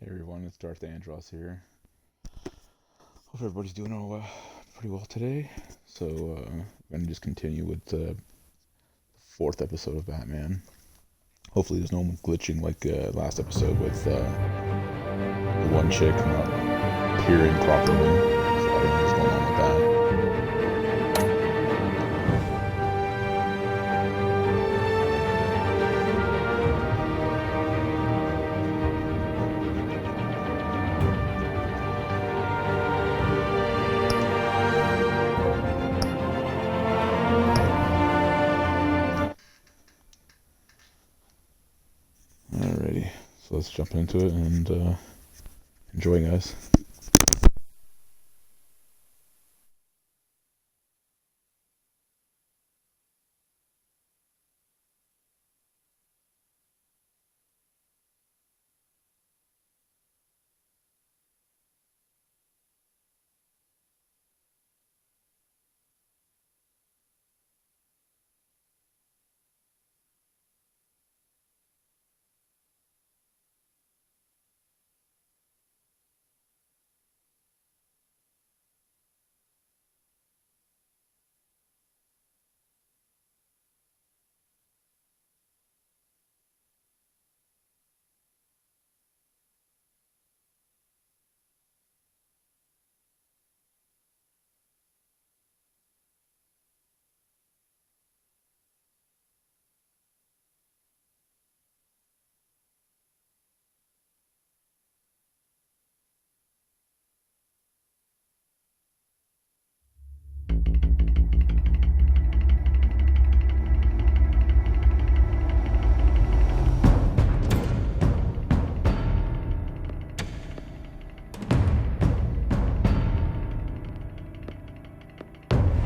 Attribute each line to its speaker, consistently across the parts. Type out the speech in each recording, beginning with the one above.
Speaker 1: Hey everyone, it's Darth Andros here. Hope everybody's doing pretty well today. So, I'm going to just continue with the fourth episode of Batman. Hopefully there's no glitching like last episode with the one chick not appearing properly. So I don't know what's going on with that. Alrighty, so let's jump into it and enjoy, guys.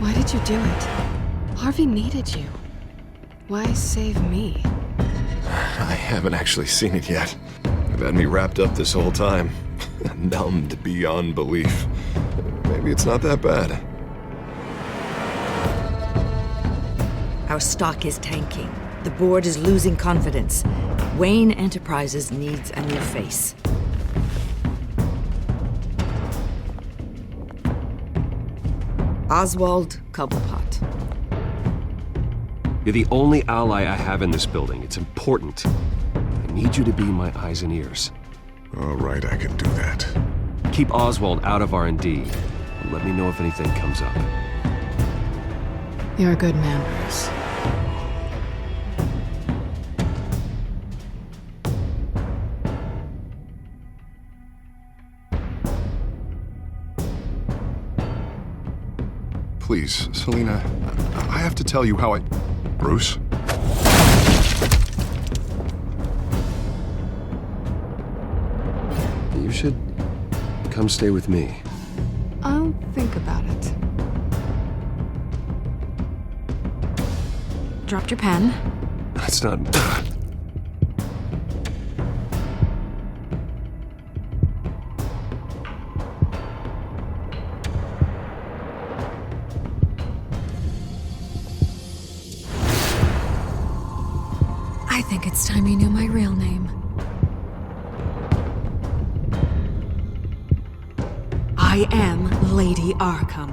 Speaker 2: Why did you do it? Harvey needed you. Why save me?
Speaker 3: I haven't actually seen it yet. You've had me wrapped up this whole time. Numbed beyond belief. Maybe it's not that bad.
Speaker 4: Our stock is tanking. The board is losing confidence. Wayne Enterprises needs a new face. Oswald Cobblepot.
Speaker 5: You're the only ally I have in this building. It's important. I need you to be my eyes and ears.
Speaker 3: All right, I can do that.
Speaker 5: Keep Oswald out of R&D. And let me know if anything comes up.
Speaker 2: You're a good man, Bruce.
Speaker 3: Please, Selina, I have to tell you how I... Bruce?
Speaker 5: You should come stay with me.
Speaker 2: I'll think about it. Dropped your pen.
Speaker 5: That's not...
Speaker 2: I think it's time you knew my real name. I am Lady Arkham.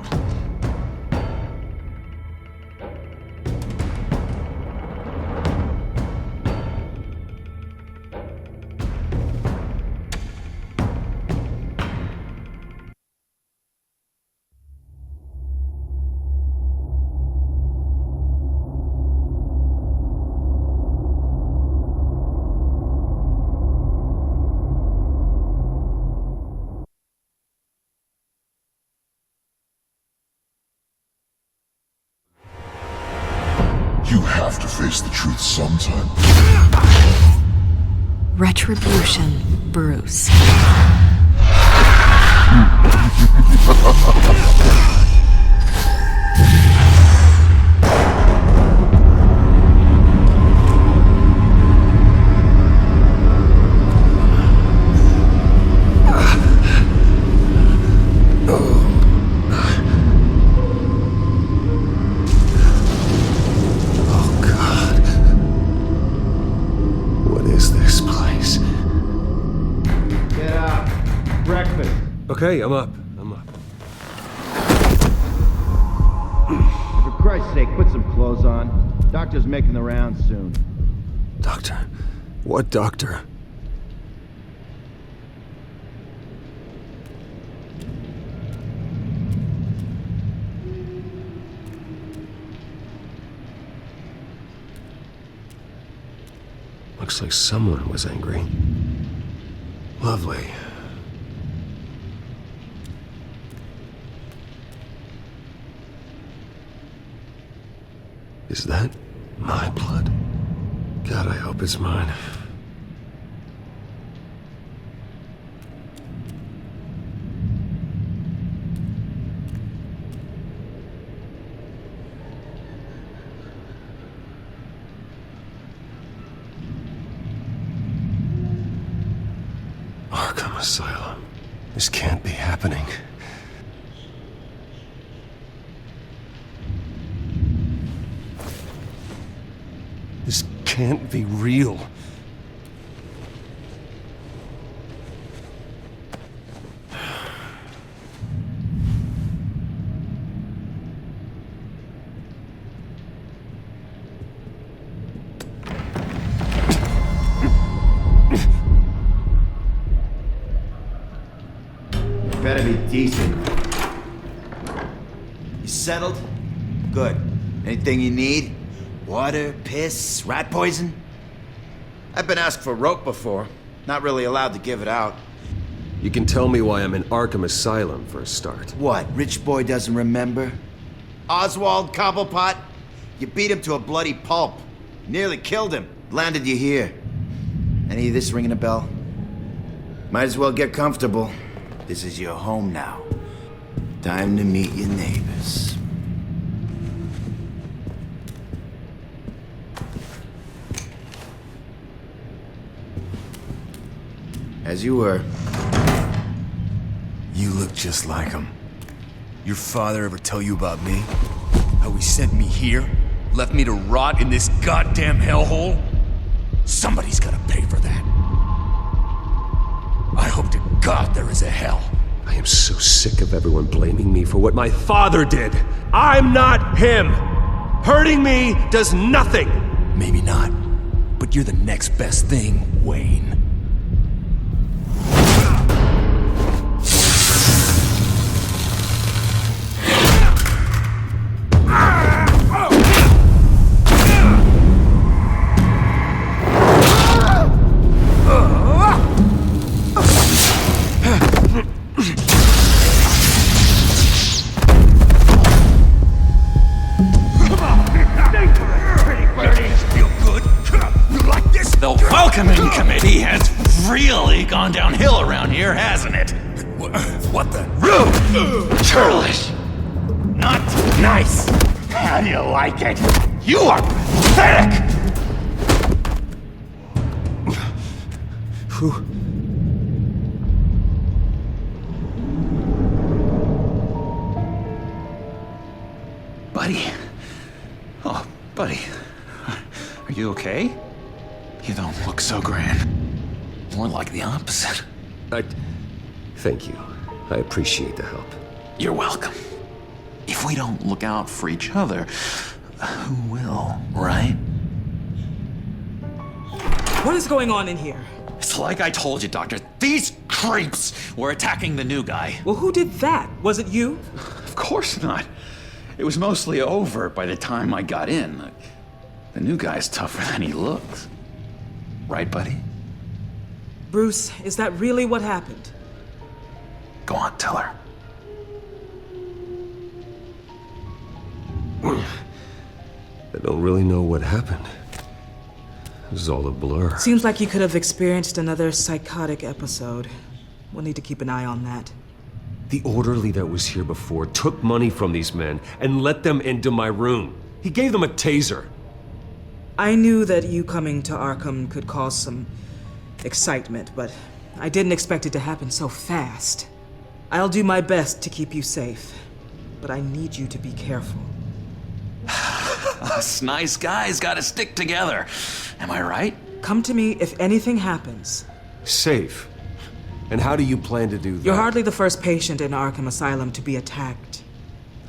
Speaker 6: You have to face the truth sometime.
Speaker 2: Retribution, Bruce.
Speaker 3: Get
Speaker 5: Okay, I'm up. I'm up.
Speaker 7: For Christ's sake, put some clothes on. Doctor's making the rounds soon.
Speaker 5: Doctor? What doctor? Looks like someone was angry. Lovely. Is that my blood? God, I hope it's mine. Arkham Asylum. This can't be happening. This can't be real.
Speaker 7: Better be decent. You settled? Good. Anything you need? Water, piss, rat poison? I've been asked for rope before. Not really allowed to give it out.
Speaker 5: You can tell me why I'm in Arkham Asylum for a start.
Speaker 7: What, rich boy doesn't remember? Oswald Cobblepot? You beat him to a bloody pulp. Nearly killed him. Landed you here. Any of this ringing a bell? Might as well get comfortable. This is your home now. Time to meet your neighbors. As you were.
Speaker 8: You look just like him. Your father ever tell you about me? How he sent me here? Left me to rot in this goddamn hellhole? Somebody's gotta pay for that. I hope to God there is a hell.
Speaker 5: I am so sick of everyone blaming me for what my father did. I'm not him. Hurting me does nothing.
Speaker 8: Maybe not, but you're the next best thing, Wayne.
Speaker 9: Gone downhill around here, hasn't it?
Speaker 8: What the?
Speaker 9: Rude! Churlish! Not nice! How do you like it? You are pathetic!
Speaker 5: Who?
Speaker 9: Buddy? Oh, buddy. Are you okay? You don't look so grand. More like the opposite.
Speaker 5: Thank you. I appreciate the help.
Speaker 9: You're welcome. If we don't look out for each other, who will, right?
Speaker 10: What is going on in here?
Speaker 9: It's like I told you, Doctor. These creeps were attacking the new guy.
Speaker 10: Well, who did that? Was it you?
Speaker 9: Of course not. It was mostly over by the time I got in. The new guy's tougher than he looks. Right, buddy?
Speaker 10: Bruce, is that really what happened?
Speaker 9: Go on, tell her.
Speaker 5: I don't really know what happened. This is all a blur.
Speaker 10: Seems like you could have experienced another psychotic episode. We'll need to keep an eye on that.
Speaker 5: The orderly that was here before took money from these men and let them into my room. He gave them a taser.
Speaker 10: I knew that you coming to Arkham could cause some excitement, but I didn't expect it to happen so fast. I'll do my best to keep you safe, but I need you to be careful.
Speaker 9: Us nice guys gotta stick together. Am I right?
Speaker 10: Come to me if anything happens.
Speaker 5: Safe. And how do you plan to do that?
Speaker 10: You're hardly the first patient in Arkham Asylum to be attacked.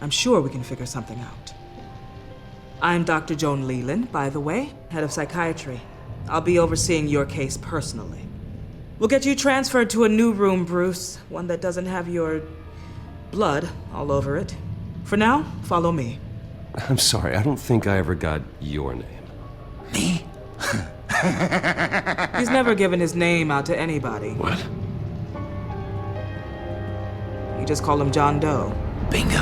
Speaker 10: I'm sure we can figure something out. I'm Dr. Joan Leland, by the way, head of psychiatry. I'll be overseeing your case personally. We'll get you transferred to a new room, Bruce. One that doesn't have your blood all over it. For now, follow me.
Speaker 5: I'm sorry, I don't think I ever got your name.
Speaker 9: Me?
Speaker 10: He's never given his name out to anybody.
Speaker 9: What?
Speaker 10: You just call him John Doe.
Speaker 9: Bingo.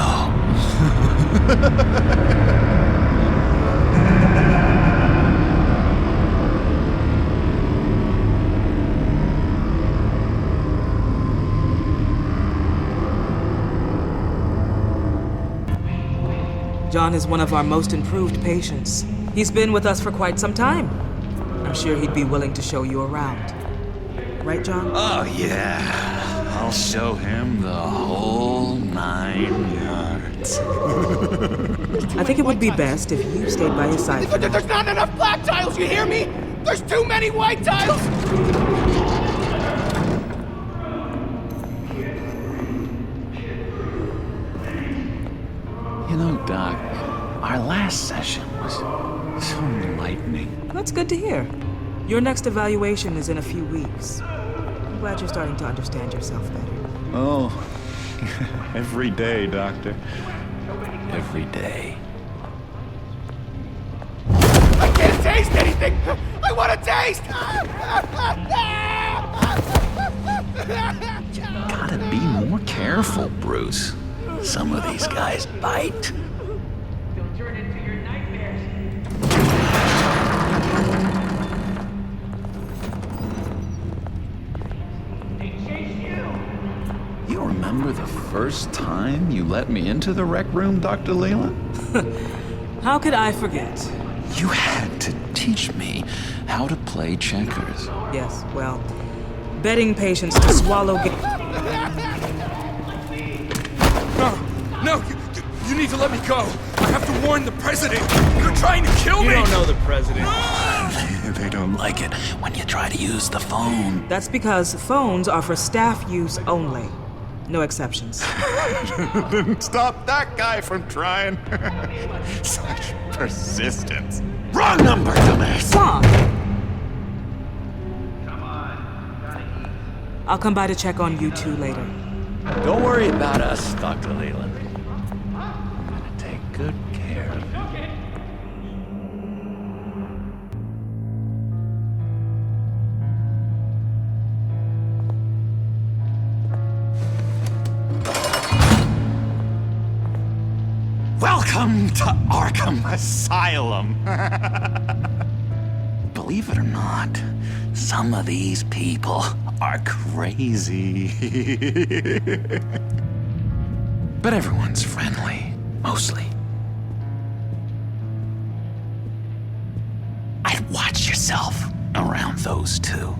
Speaker 10: John is one of our most improved patients. He's been with us for quite some time. I'm sure he'd be willing to show you around. Right, John?
Speaker 9: Oh, yeah. I'll show him the whole 9 yards.
Speaker 10: I think it would be best if you stayed by his side.
Speaker 11: There's not enough black tiles, you hear me? There's too many white tiles!
Speaker 9: You know, Doc, our last session was so enlightening.
Speaker 10: That's good to hear. Your next evaluation is in a few weeks. I'm glad you're starting to understand yourself better.
Speaker 9: Oh, every day, Doctor. Every day.
Speaker 11: I can't taste anything! I want to taste!
Speaker 9: Gotta be more careful, Bruce. Some of these guys bite.
Speaker 11: Don't turn into your nightmares. They chased you!
Speaker 9: You remember the first time you let me into the rec room, Dr. Leland?
Speaker 10: How could I forget?
Speaker 9: You had to teach me how to play checkers.
Speaker 10: Yes, well, betting patients to swallow
Speaker 8: No, you need to let me go. I have to warn the president. You're trying to kill me.
Speaker 11: You don't know the president.
Speaker 9: They don't like it when you try to use the phone.
Speaker 10: That's because phones are for staff use only. No exceptions.
Speaker 9: Didn't stop that guy from trying. Such persistence. Wrong number, dumbass.
Speaker 10: Come on. I'll come by to check on you two later.
Speaker 9: Don't worry about us, Dr. Leland. I'm gonna take good care of you. Welcome to Arkham Asylum. Believe it or not, some of these people are crazy. But everyone's friendly, mostly. I'd watch yourself around those two.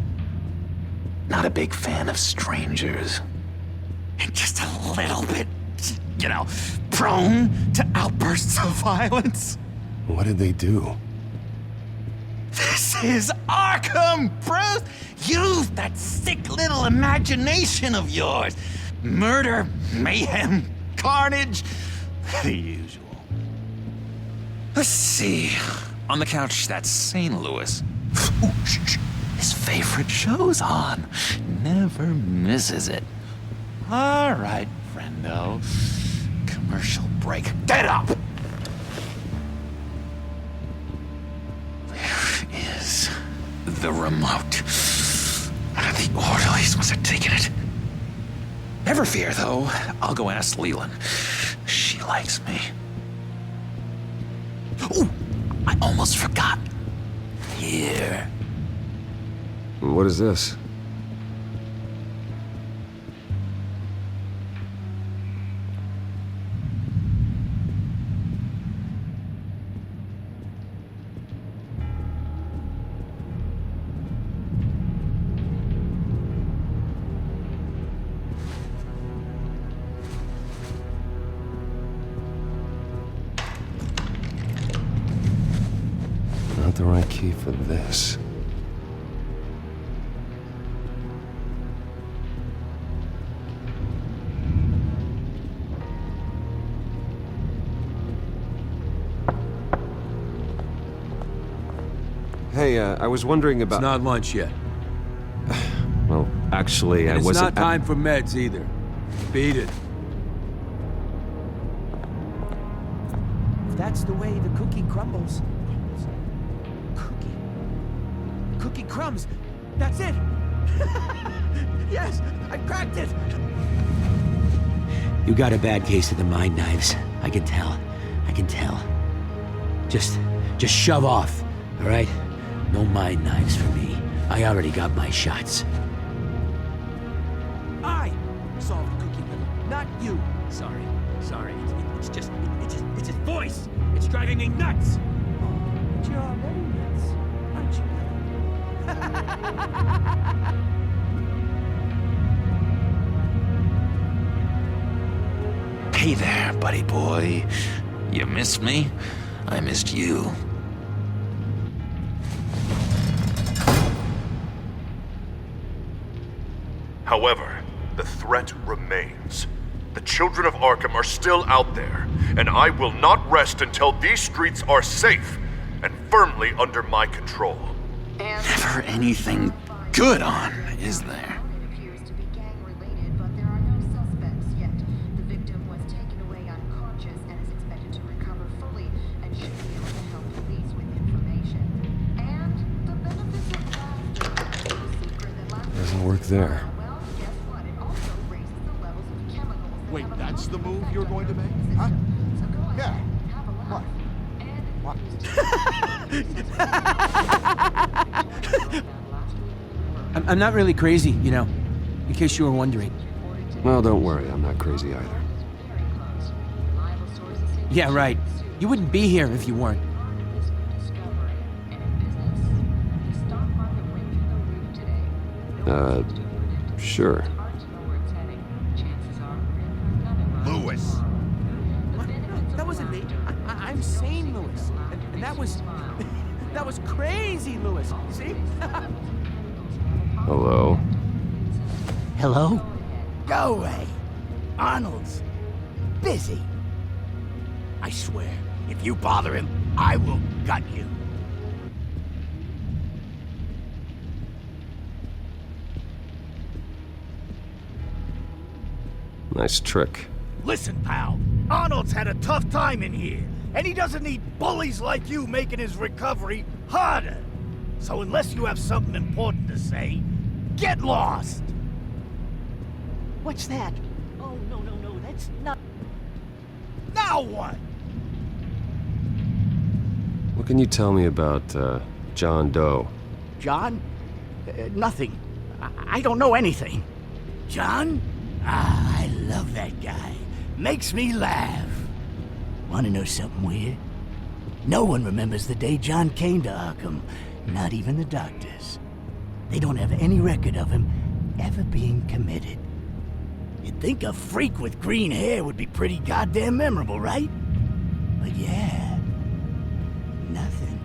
Speaker 9: Not a big fan of strangers. And just a little bit, prone to outbursts of violence.
Speaker 5: What did they do?
Speaker 9: This is Arkham, Bruce! Use that sick little imagination of yours. Murder, mayhem, carnage, the usual. Let's see. On the couch, that's St. Louis. Ooh, shh. His favorite show's on. Never misses it. All right, friendo. Commercial break. Get up! Where is the remote? The orderlies must have taken it. Never fear, though. I'll go ask Leland. She likes me. Ooh, I almost forgot. Here.
Speaker 5: What is this? Not the right key for this. Hey, I was wondering about...
Speaker 12: It's not lunch yet.
Speaker 5: Well, actually, I wasn't...
Speaker 12: It's not time for meds either. Beat it.
Speaker 11: If that's the way the cookie crumbles. Cookie crumbs. That's it. Yes, I cracked it.
Speaker 13: You got a bad case of the mind knives. I can tell. I can tell. Just shove off, all right? No mind knives for me. I already got my shots.
Speaker 11: I solved the cookie riddle, not you. Sorry. It's just his voice. It's driving me nuts. But you're already nuts, aren't you?
Speaker 9: Hey there, buddy boy. You missed me? I missed you.
Speaker 3: However, the threat remains. The children of Arkham are still out there, and I will not rest until these streets are safe and firmly under my control.
Speaker 9: Never anything good on, is there?
Speaker 5: Doesn't work there.
Speaker 14: Wait, that's the move you're going to make? Huh? Yeah. What?
Speaker 11: I'm not really crazy, you know, in case you were wondering.
Speaker 5: Well, don't worry, I'm not crazy either.
Speaker 11: Yeah, right. You wouldn't be here if you weren't.
Speaker 5: Sure.
Speaker 14: Lewis.
Speaker 11: What? No, that wasn't me. I'm sane, Lewis. And that was... that was crazy, Lewis. See?
Speaker 5: Hello?
Speaker 11: Hello?
Speaker 15: Go away. Arnold's busy. I swear, if you bother him, I will gut you.
Speaker 5: Nice trick.
Speaker 15: Listen, pal. Arnold's had a tough time in here, and he doesn't need bullies like you making his recovery harder. So unless you have something important to say, get lost!
Speaker 11: What's that? Oh, no, that's not...
Speaker 15: Now what?
Speaker 5: What can you tell me about, John Doe?
Speaker 15: John? Nothing. I don't know anything. John? Ah, I love that guy. Makes me laugh. Want to know something weird? No one remembers the day John came to Arkham. Not even the doctors. They don't have any record of him ever being committed. You'd think a freak with green hair would be pretty goddamn memorable, right? But yeah, nothing.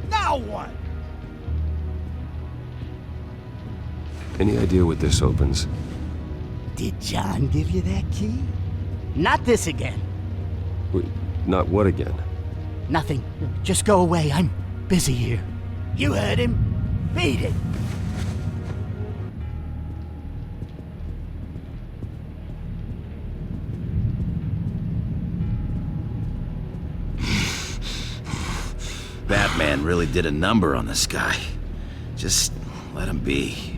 Speaker 15: Now what?
Speaker 5: Any idea what this opens?
Speaker 15: Did John give you that key? Not this again.
Speaker 5: Wait, not what again?
Speaker 15: Nothing. Just go away. I'm busy here. You heard him. Beat it.
Speaker 9: Batman really did a number on this guy. Just let him be.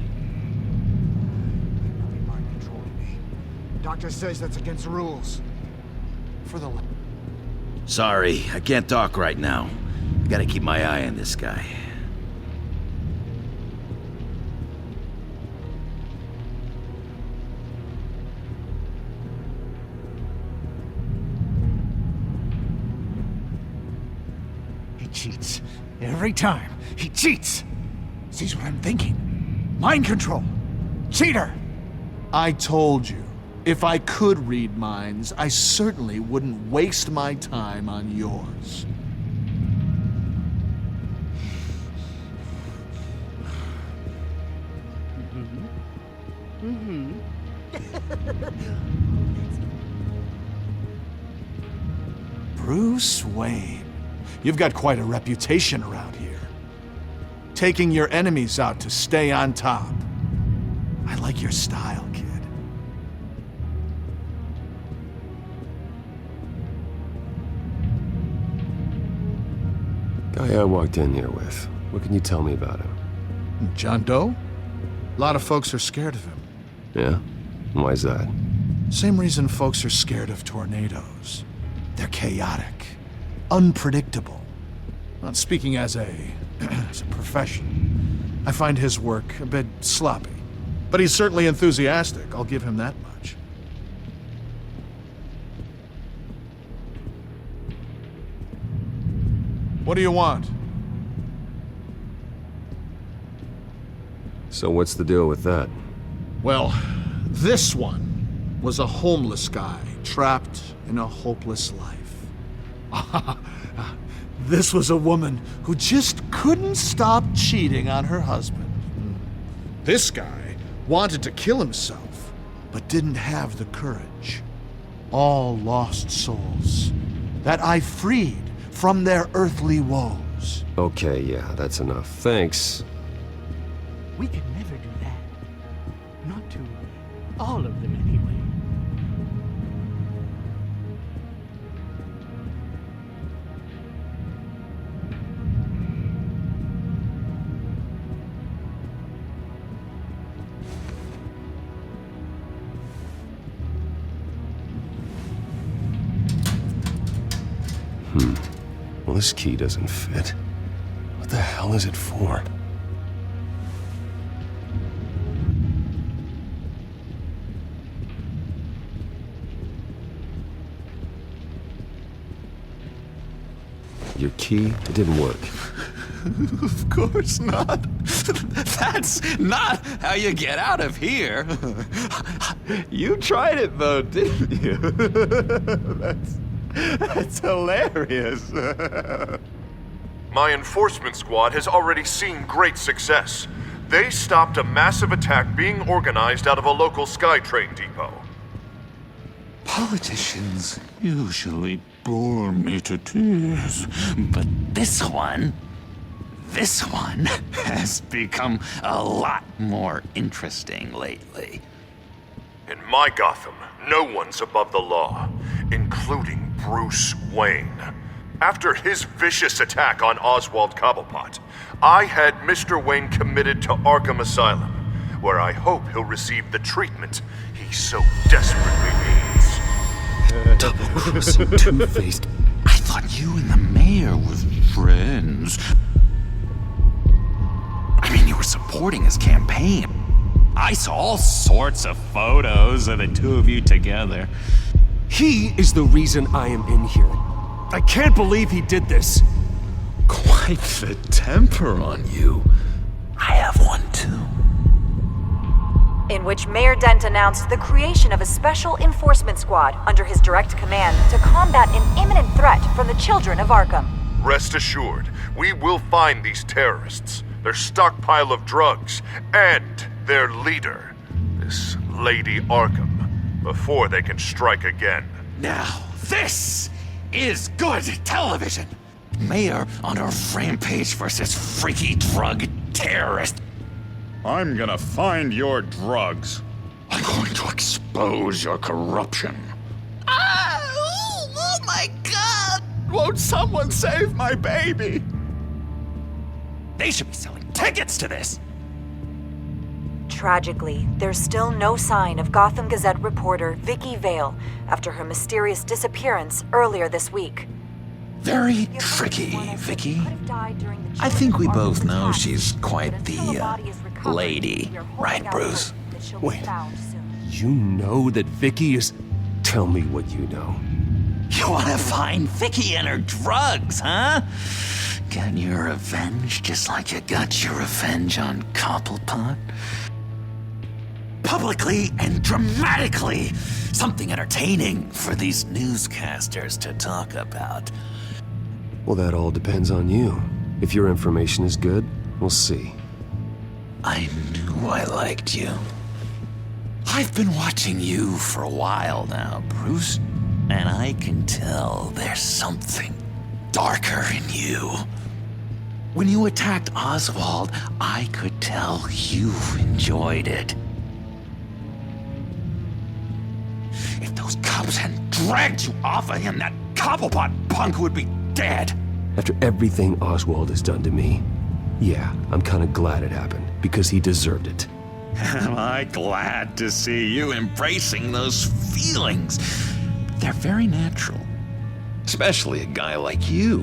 Speaker 14: Doctor says that's against the rules. For the...
Speaker 9: Sorry, I can't talk right now. Gotta keep my eye on this guy.
Speaker 15: He cheats. Every time. He cheats. Sees what I'm thinking. Mind control. Cheater.
Speaker 14: I told you. If I could read minds, I certainly wouldn't waste my time on yours.
Speaker 15: Mm-hmm.
Speaker 14: Bruce Wayne. You've got quite a reputation around here. Taking your enemies out to stay on top. I like your style, kid.
Speaker 5: Guy I walked in here with. What can you tell me about him?
Speaker 14: John Doe? A lot of folks are scared of him.
Speaker 5: Yeah? Why's that?
Speaker 14: Same reason folks are scared of tornadoes. They're chaotic, unpredictable. Not speaking as a profession. I find his work a bit sloppy. But he's certainly enthusiastic, I'll give him that much. What do you want?
Speaker 5: So what's the deal with that?
Speaker 14: Well, this one was a homeless guy trapped in a hopeless life. This was a woman who just couldn't stop cheating on her husband. This guy wanted to kill himself, but didn't have the courage. All lost souls that I freed from their earthly woes.
Speaker 5: Okay, yeah, that's enough. Thanks.
Speaker 15: We could never do that. Not to all of them, anyway.
Speaker 5: Well, this key doesn't fit. What the hell is it for? Your key, it didn't work.
Speaker 9: Of course not. That's not how you get out of here. You tried it though, didn't you? That's hilarious.
Speaker 3: My enforcement squad has already seen great success. They stopped a massive attack being organized out of a local SkyTrain depot.
Speaker 9: Politicians usually bore me to tears, but this one has become a lot more interesting lately.
Speaker 3: In my Gotham, no one's above the law, including Bruce Wayne. After his vicious attack on Oswald Cobblepot, I had Mr. Wayne committed to Arkham Asylum, where I hope he'll receive the treatment he so desperately needs.
Speaker 5: Double-crossing, two-faced.
Speaker 9: I thought you and the mayor were friends. I mean, you were supporting his campaign. I saw all sorts of photos of the two of you together.
Speaker 5: He is the reason I am in here. I can't believe he did this.
Speaker 9: Quite the temper on you. I have one too.
Speaker 16: In which Mayor Dent announced the creation of a special enforcement squad under his direct command to combat an imminent threat from the children of Arkham.
Speaker 3: Rest assured, we will find these terrorists, their stockpile of drugs, and their leader, this Lady Arkham, before they can strike again.
Speaker 9: Now, this is good television. Mayor on a rampage versus freaky drug terrorist.
Speaker 17: I'm gonna find your drugs.
Speaker 9: I'm going to expose your corruption. Oh my God! Won't someone save my baby? They should be selling tickets to this.
Speaker 16: Tragically, there's still no sign of Gotham Gazette reporter Vicky Vale after her mysterious disappearance earlier this week.
Speaker 9: Very tricky, Vicky. I think we both know she's quite the lady, right, Bruce?
Speaker 5: Wait, you know that Vicky is... Tell me what you know.
Speaker 9: You want to find Vicky and her drugs, huh? Get your revenge just like you got your revenge on Cobblepot? Publicly and dramatically. Something entertaining for these newscasters to talk about.
Speaker 5: Well, that all depends on you. If your information is good, we'll see.
Speaker 9: I knew I liked you. I've been watching you for a while now, Bruce, and I can tell there's something darker in you. When you attacked Oswald, I could tell you enjoyed it. If those cops hadn't dragged you off of him, that Cobblepot punk would be dead.
Speaker 5: After everything Oswald has done to me, yeah, I'm kind of glad it happened, because he deserved it.
Speaker 9: Am I glad to see you embracing those feelings? They're very natural. Especially a guy like you,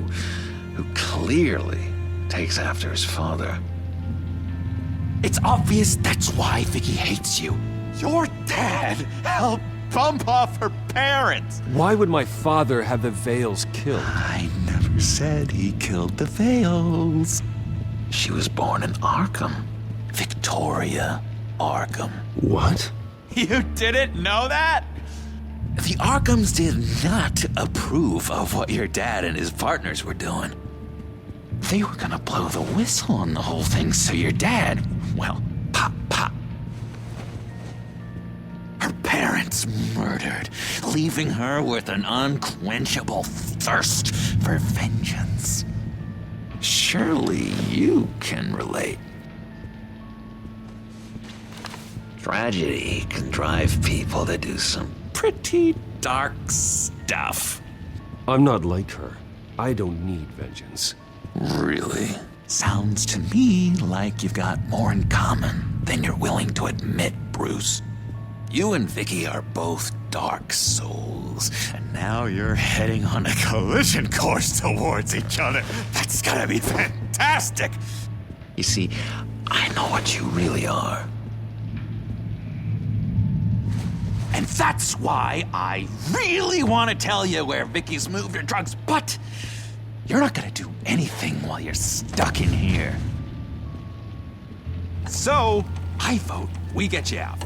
Speaker 9: who clearly takes after his father. It's obvious that's why Vicky hates you. Your dad helped bump off her parents.
Speaker 5: Why would my father have the Vales killed?
Speaker 9: I never said he killed the Vales. She was born in Arkham. Victoria Arkham.
Speaker 5: What?
Speaker 9: You didn't know that? The Arkhams did not approve of what your dad and his partners were doing. They were gonna blow the whistle on the whole thing, so your dad, well, pop. Her parents murdered, leaving her with an unquenchable thirst for vengeance. Surely you can relate. Tragedy can drive people to do some pretty dark stuff.
Speaker 5: I'm not like her. I don't need vengeance.
Speaker 9: Really? Sounds to me like you've got more in common than you're willing to admit, Bruce. You and Vicky are both dark souls, and now you're heading on a collision course towards each other. That's gonna be fantastic! You see, I know what you really are. And that's why I really want to tell you where Vicky's moved her drugs, but you're not gonna do anything while you're stuck in here. So, I vote we get you out.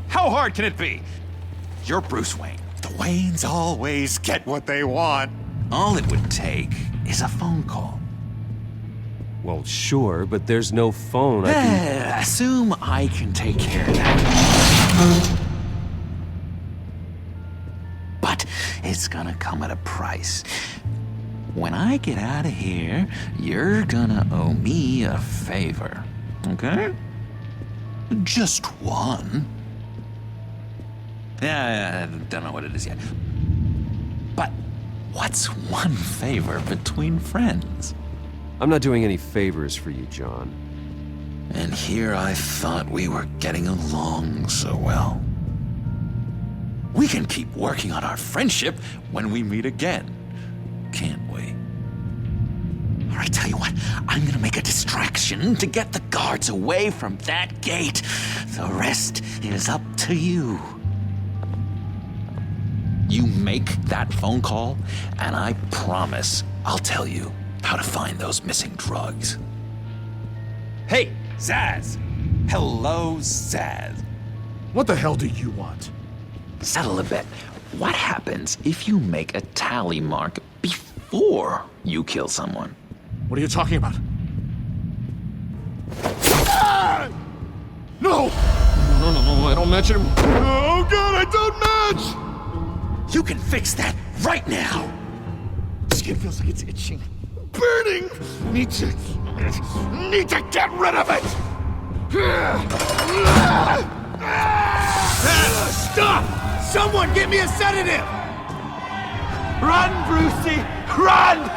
Speaker 9: How hard can it be? You're Bruce Wayne. The Waynes always get what they want. All it would take is a phone call.
Speaker 5: Well, sure, but there's no phone. I can...
Speaker 9: Assume I can take care of that. But it's gonna come at a price. When I get out of here, you're gonna owe me a favor, okay? Just one. Yeah, I don't know what it is yet. But what's one favor between friends?
Speaker 5: I'm not doing any favors for you, John.
Speaker 9: And here I thought we were getting along so well. We can keep working on our friendship when we meet again, can't we? All right, tell you what, I'm gonna make a distraction to get the guards away from that gate. The rest is up to you. You make that phone call, and I promise I'll tell you how to find those missing drugs. Hey, Zaz! Hello, Zaz.
Speaker 14: What the hell do you want?
Speaker 9: Settle a bit. What happens if you make a tally mark before you kill someone?
Speaker 14: What are you talking about? Ah! No! No, I don't match him. Oh God, I don't match!
Speaker 9: You can fix that right now!
Speaker 14: Skin feels like it's itching. Burning! Need to get rid of it!
Speaker 15: Stop! Someone get me a sedative! Run, Brucey! Run!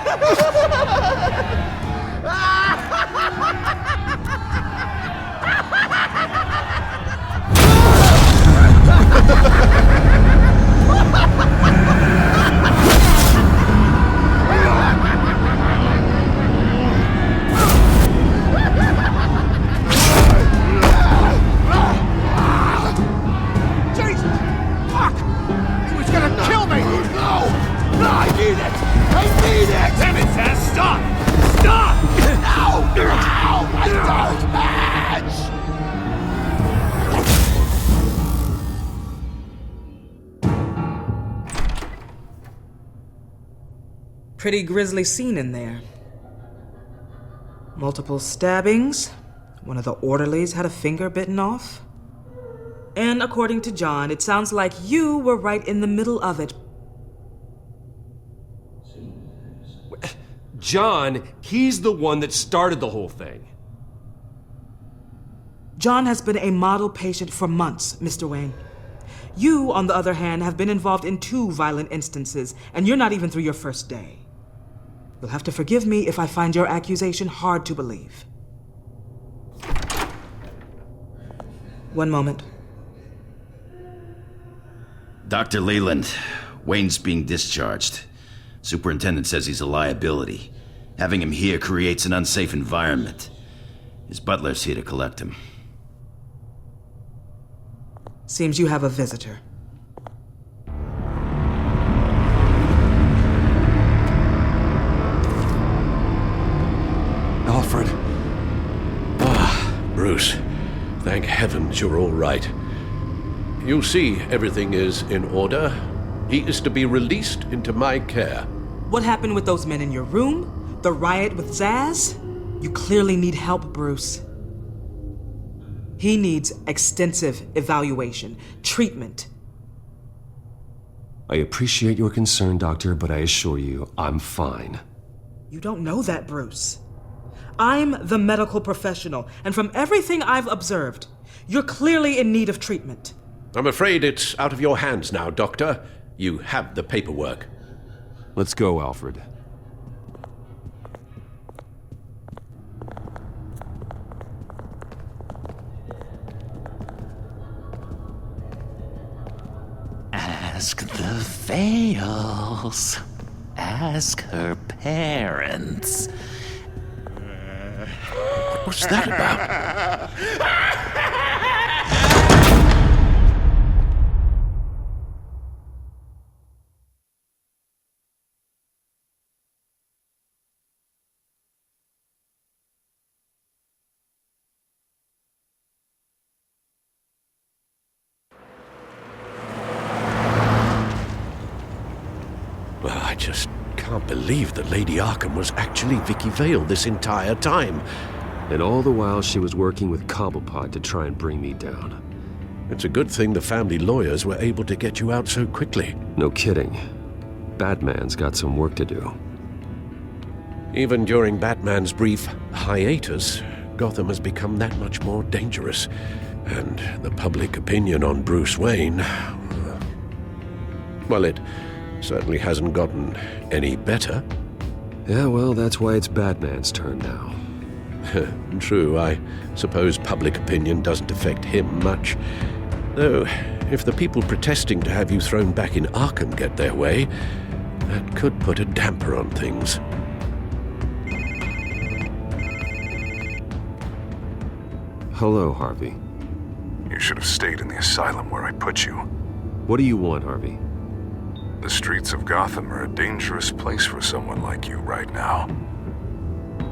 Speaker 10: Pretty grisly scene in there. Multiple stabbings. One of the orderlies had a finger bitten off. And according to John, it sounds like you were right in the middle of it.
Speaker 5: John, he's the one that started the whole thing.
Speaker 10: John has been a model patient for months, Mr. Wayne. You, on the other hand, have been involved in 2 violent instances, and you're not even through your first day. You'll have to forgive me if I find your accusation hard to believe. One moment.
Speaker 18: Dr. Leland, Wayne's being discharged. Superintendent says he's a liability. Having him here creates an unsafe environment. His butler's here to collect him.
Speaker 10: Seems you have a visitor.
Speaker 19: Alfred. Bruce. Thank heavens you're all right. You see, everything is in order. He is to be released into my care.
Speaker 10: What happened with those men in your room? The riot with Zaz? You clearly need help, Bruce. He needs extensive evaluation, treatment.
Speaker 5: I appreciate your concern, Doctor, but I assure you, I'm fine.
Speaker 10: You don't know that, Bruce. I'm the medical professional, and from everything I've observed, you're clearly in need of treatment.
Speaker 19: I'm afraid it's out of your hands now, Doctor. You have the paperwork.
Speaker 5: Let's go, Alfred.
Speaker 9: Ask the Vales. Ask her parents.
Speaker 19: What's that about? Well, I just can't believe that Lady Arkham was actually Vicky Vale this entire time.
Speaker 5: And all the while she was working with Cobblepot to try and bring me down.
Speaker 19: It's a good thing the family lawyers were able to get you out so quickly.
Speaker 5: No kidding. Batman's got some work to do.
Speaker 19: Even during Batman's brief hiatus, Gotham has become that much more dangerous. And the public opinion on Bruce Wayne... well, it certainly hasn't gotten any better.
Speaker 5: Yeah, well, that's why it's Batman's turn now.
Speaker 19: True, I suppose public opinion doesn't affect him much. Though, if the people protesting to have you thrown back in Arkham get their way, that could put a damper on things.
Speaker 5: Hello, Harvey.
Speaker 3: You should have stayed in the asylum where I put you.
Speaker 5: What do you want, Harvey?
Speaker 3: The streets of Gotham are a dangerous place for someone like you right now.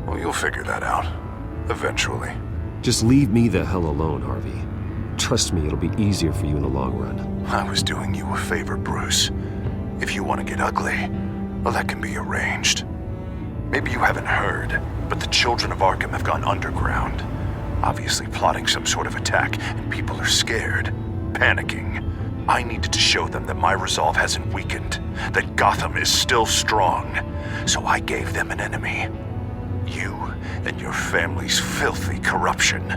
Speaker 3: Well, you'll figure that out. Eventually.
Speaker 5: Just leave me the hell alone, Harvey. Trust me, it'll be easier for you in the long run.
Speaker 3: I was doing you a favor, Bruce. If you want to get ugly, well, that can be arranged. Maybe you haven't heard, but the children of Arkham have gone underground. Obviously plotting some sort of attack, and people are scared, panicking. I needed to show them that my resolve hasn't weakened, that Gotham is still strong. So I gave them an enemy. You and your family's filthy corruption.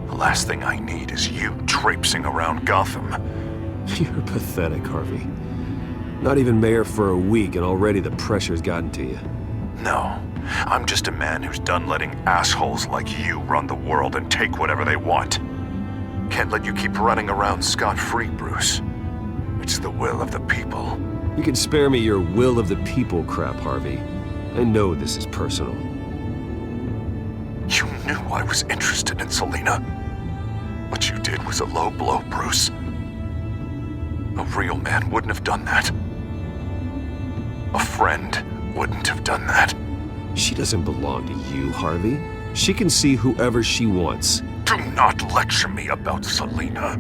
Speaker 3: The last thing I need is you traipsing around Gotham.
Speaker 5: You're pathetic, Harvey. Not even mayor for a week and already the pressure's gotten to you.
Speaker 3: No, I'm just a man who's done letting assholes like you run the world and take whatever they want. Can't let you keep running around scot-free, Bruce. It's the will of the people.
Speaker 5: You can spare me your will of the people crap, Harvey. I know this is personal.
Speaker 3: You knew I was interested in Selina. What you did was a low blow, Bruce. A real man wouldn't have done that. A friend wouldn't have done that.
Speaker 5: She doesn't belong to you, Harvey. She can see whoever she wants.
Speaker 3: Do not lecture me about Selina.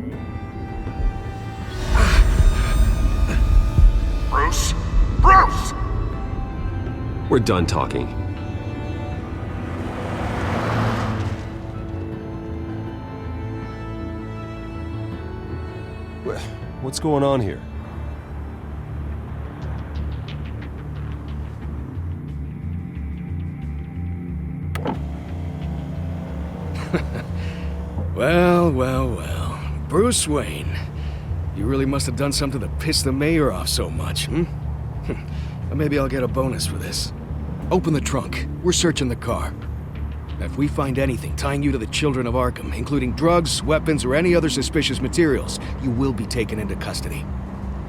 Speaker 3: Bruce? Bruce!
Speaker 5: We're done talking. What's going on here?
Speaker 20: Well. Bruce Wayne. You really must have done something to piss the mayor off so much, hmm? Maybe I'll get a bonus for this. Open the trunk. We're searching the car. If we find anything tying you to the Children of Arkham, including drugs, weapons, or any other suspicious materials, you will be taken into custody.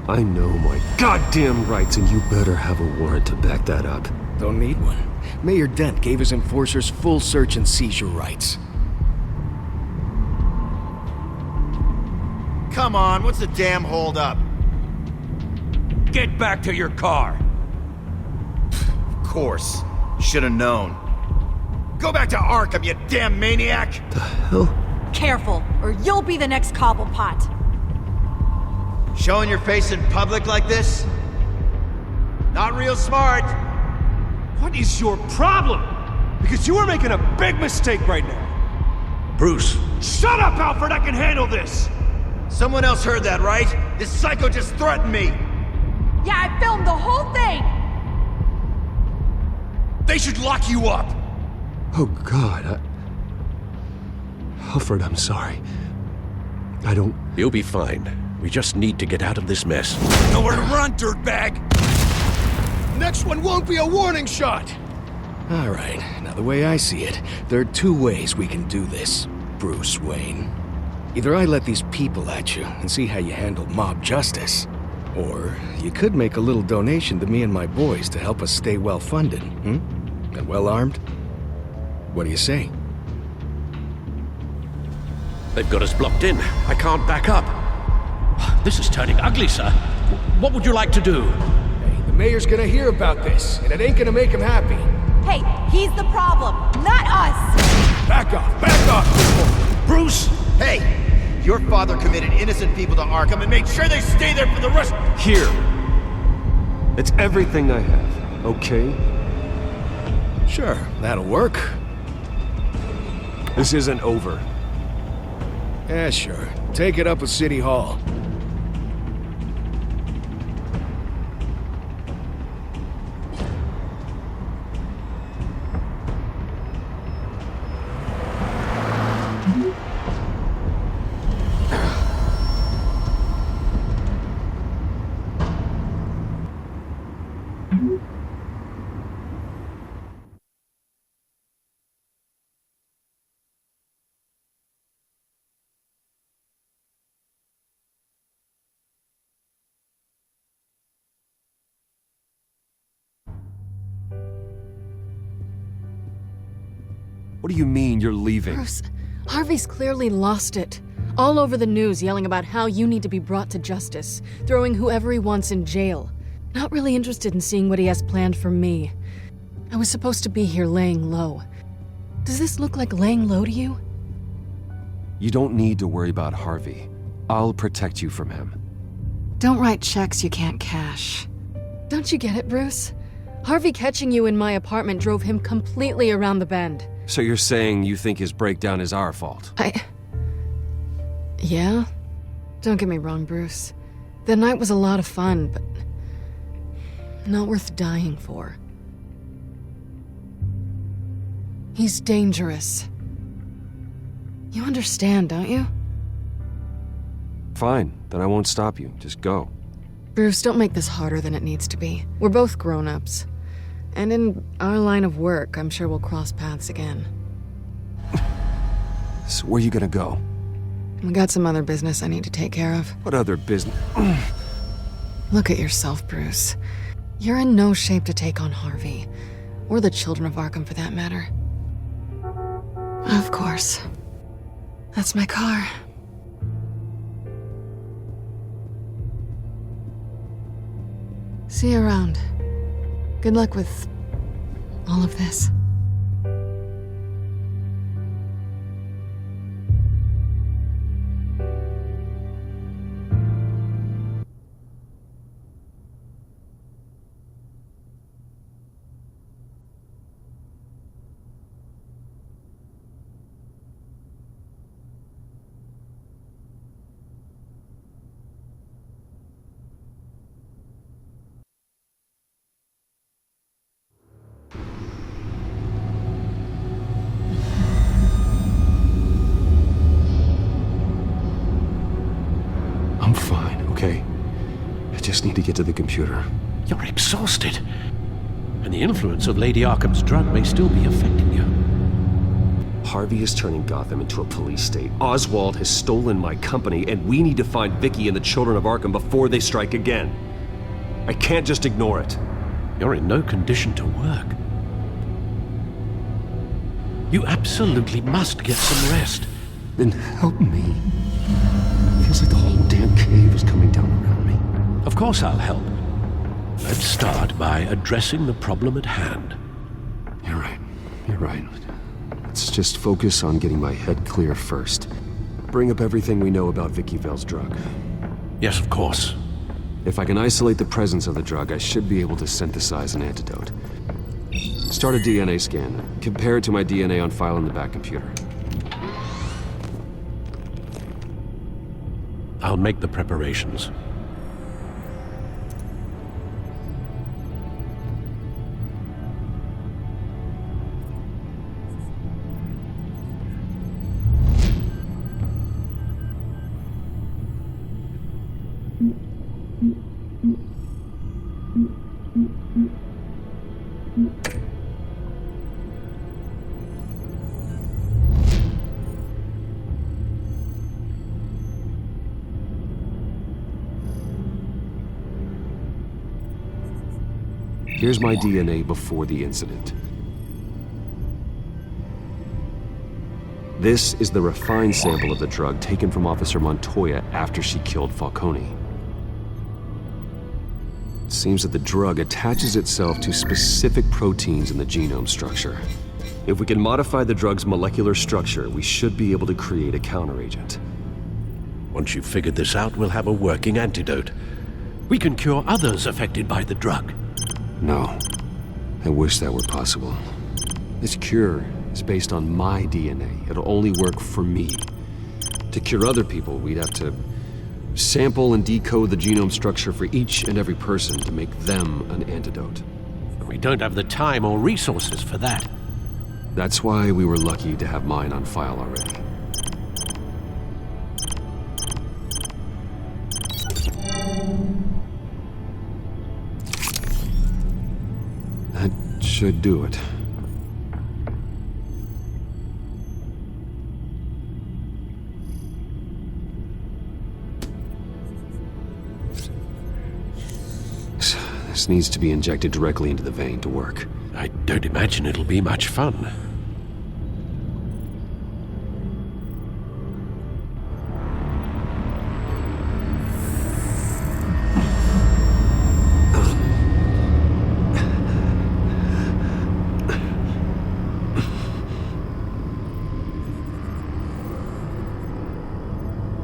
Speaker 5: I know my goddamn rights, and you better have a warrant to back that up.
Speaker 20: Don't need one. Mayor Dent gave his enforcers full search and seizure rights.
Speaker 7: Come on, what's the damn holdup?
Speaker 9: Get back to your car!
Speaker 7: Of course. Should've known. Go back to Arkham, you damn maniac!
Speaker 5: The hell?
Speaker 16: Careful, or you'll be the next Cobblepot.
Speaker 7: Showing your face in public like this? Not real smart.
Speaker 5: What is your problem? Because you are making a big mistake right now.
Speaker 9: Bruce.
Speaker 5: Shut up, Alfred! I can handle this!
Speaker 7: Someone else heard that, right? This psycho just threatened me!
Speaker 16: Yeah, I filmed the whole thing!
Speaker 9: They should lock you up!
Speaker 5: Oh, God, Alfred, I'm sorry. I don't...
Speaker 19: You'll be fine. We just need to get out of this mess.
Speaker 9: Nowhere to run, dirtbag!
Speaker 20: Next one won't be a warning shot! All right, now the way I see it, there are two ways we can do this, Bruce Wayne. Either I let these people at you and see how you handle mob justice, or you could make a little donation to me and my boys to help us stay well-funded, and well-armed. What do you say?
Speaker 19: They've got us blocked in. I can't back up.
Speaker 13: This is turning ugly, sir. What would you like to do?
Speaker 20: Hey, the mayor's gonna hear about this, and it ain't gonna make him happy.
Speaker 16: Hey, he's the problem, not us!
Speaker 20: Back off, people!
Speaker 9: Bruce!
Speaker 7: Hey! Your father committed innocent people to Arkham and made sure they stay there for the rest—
Speaker 5: Here. It's everything I have, okay?
Speaker 20: Sure, that'll work.
Speaker 5: This isn't over.
Speaker 20: Yeah, sure. Take it up with City Hall.
Speaker 5: What do you mean you're leaving?
Speaker 2: Bruce, Harvey's clearly lost it. All over the news yelling about how you need to be brought to justice, throwing whoever he wants in jail. Not really interested in seeing what he has planned for me. I was supposed to be here laying low. Does this look like laying low to you?
Speaker 5: You don't need to worry about Harvey. I'll protect you from him.
Speaker 2: Don't write checks you can't cash. Don't you get it, Bruce? Harvey catching you in my apartment drove him completely around the bend.
Speaker 5: So you're saying you think his breakdown is our fault?
Speaker 2: Yeah? Don't get me wrong, Bruce. The night was a lot of fun, but not worth dying for. He's dangerous. You understand, don't you?
Speaker 5: Fine, then I won't stop you. Just go.
Speaker 2: Bruce, don't make this harder than it needs to be. We're both grown-ups. And in our line of work, I'm sure we'll cross paths again.
Speaker 5: So where are you gonna go?
Speaker 2: We got some other business I need to take care of.
Speaker 5: What other business?
Speaker 2: Look at yourself, Bruce. You're in no shape to take on Harvey. Or the Children of Arkham, for that matter. Of course. That's my car. See you around. Good luck with all of this.
Speaker 20: I'm fine, okay? I just need to get to the computer.
Speaker 19: You're exhausted. And the influence of Lady Arkham's drug may still be affecting you.
Speaker 5: Harvey is turning Gotham into a police state. Oswald has stolen my company, and we need to find Vicky and the children of Arkham before they strike again. I can't just ignore it.
Speaker 19: You're in no condition to work. You absolutely must get some rest.
Speaker 20: Then help me. Feels like the whole damn cave is coming down around me.
Speaker 19: Of course I'll help. Let's start by addressing the problem at hand.
Speaker 20: You're right. Let's just focus on getting my head clear first. Bring up everything we know about Vicky Vale's drug.
Speaker 19: Yes, of course.
Speaker 20: If I can isolate the presence of the drug, I should be able to synthesize an antidote. Start a DNA scan. Compare it to my DNA on file in the back computer.
Speaker 19: I'll make the preparations.
Speaker 20: Here's my DNA before the incident. This is the refined sample of the drug taken from Officer Montoya after she killed Falcone. It seems that the drug attaches itself to specific proteins in the genome structure.
Speaker 5: If we can modify the drug's molecular structure, we should be able to create a counteragent.
Speaker 19: Once you've figured this out, we'll have a working antidote. We can cure others affected by the drug.
Speaker 20: No. I wish that were possible. This cure is based on my DNA. It'll only work for me. To cure other people, we'd have to sample and decode the genome structure for each and every person to make them an antidote.
Speaker 19: We don't have the time or resources for that.
Speaker 20: That's why we were lucky to have mine on file already. That should do it. This needs to be injected directly into the vein to work.
Speaker 19: I don't imagine it'll be much fun.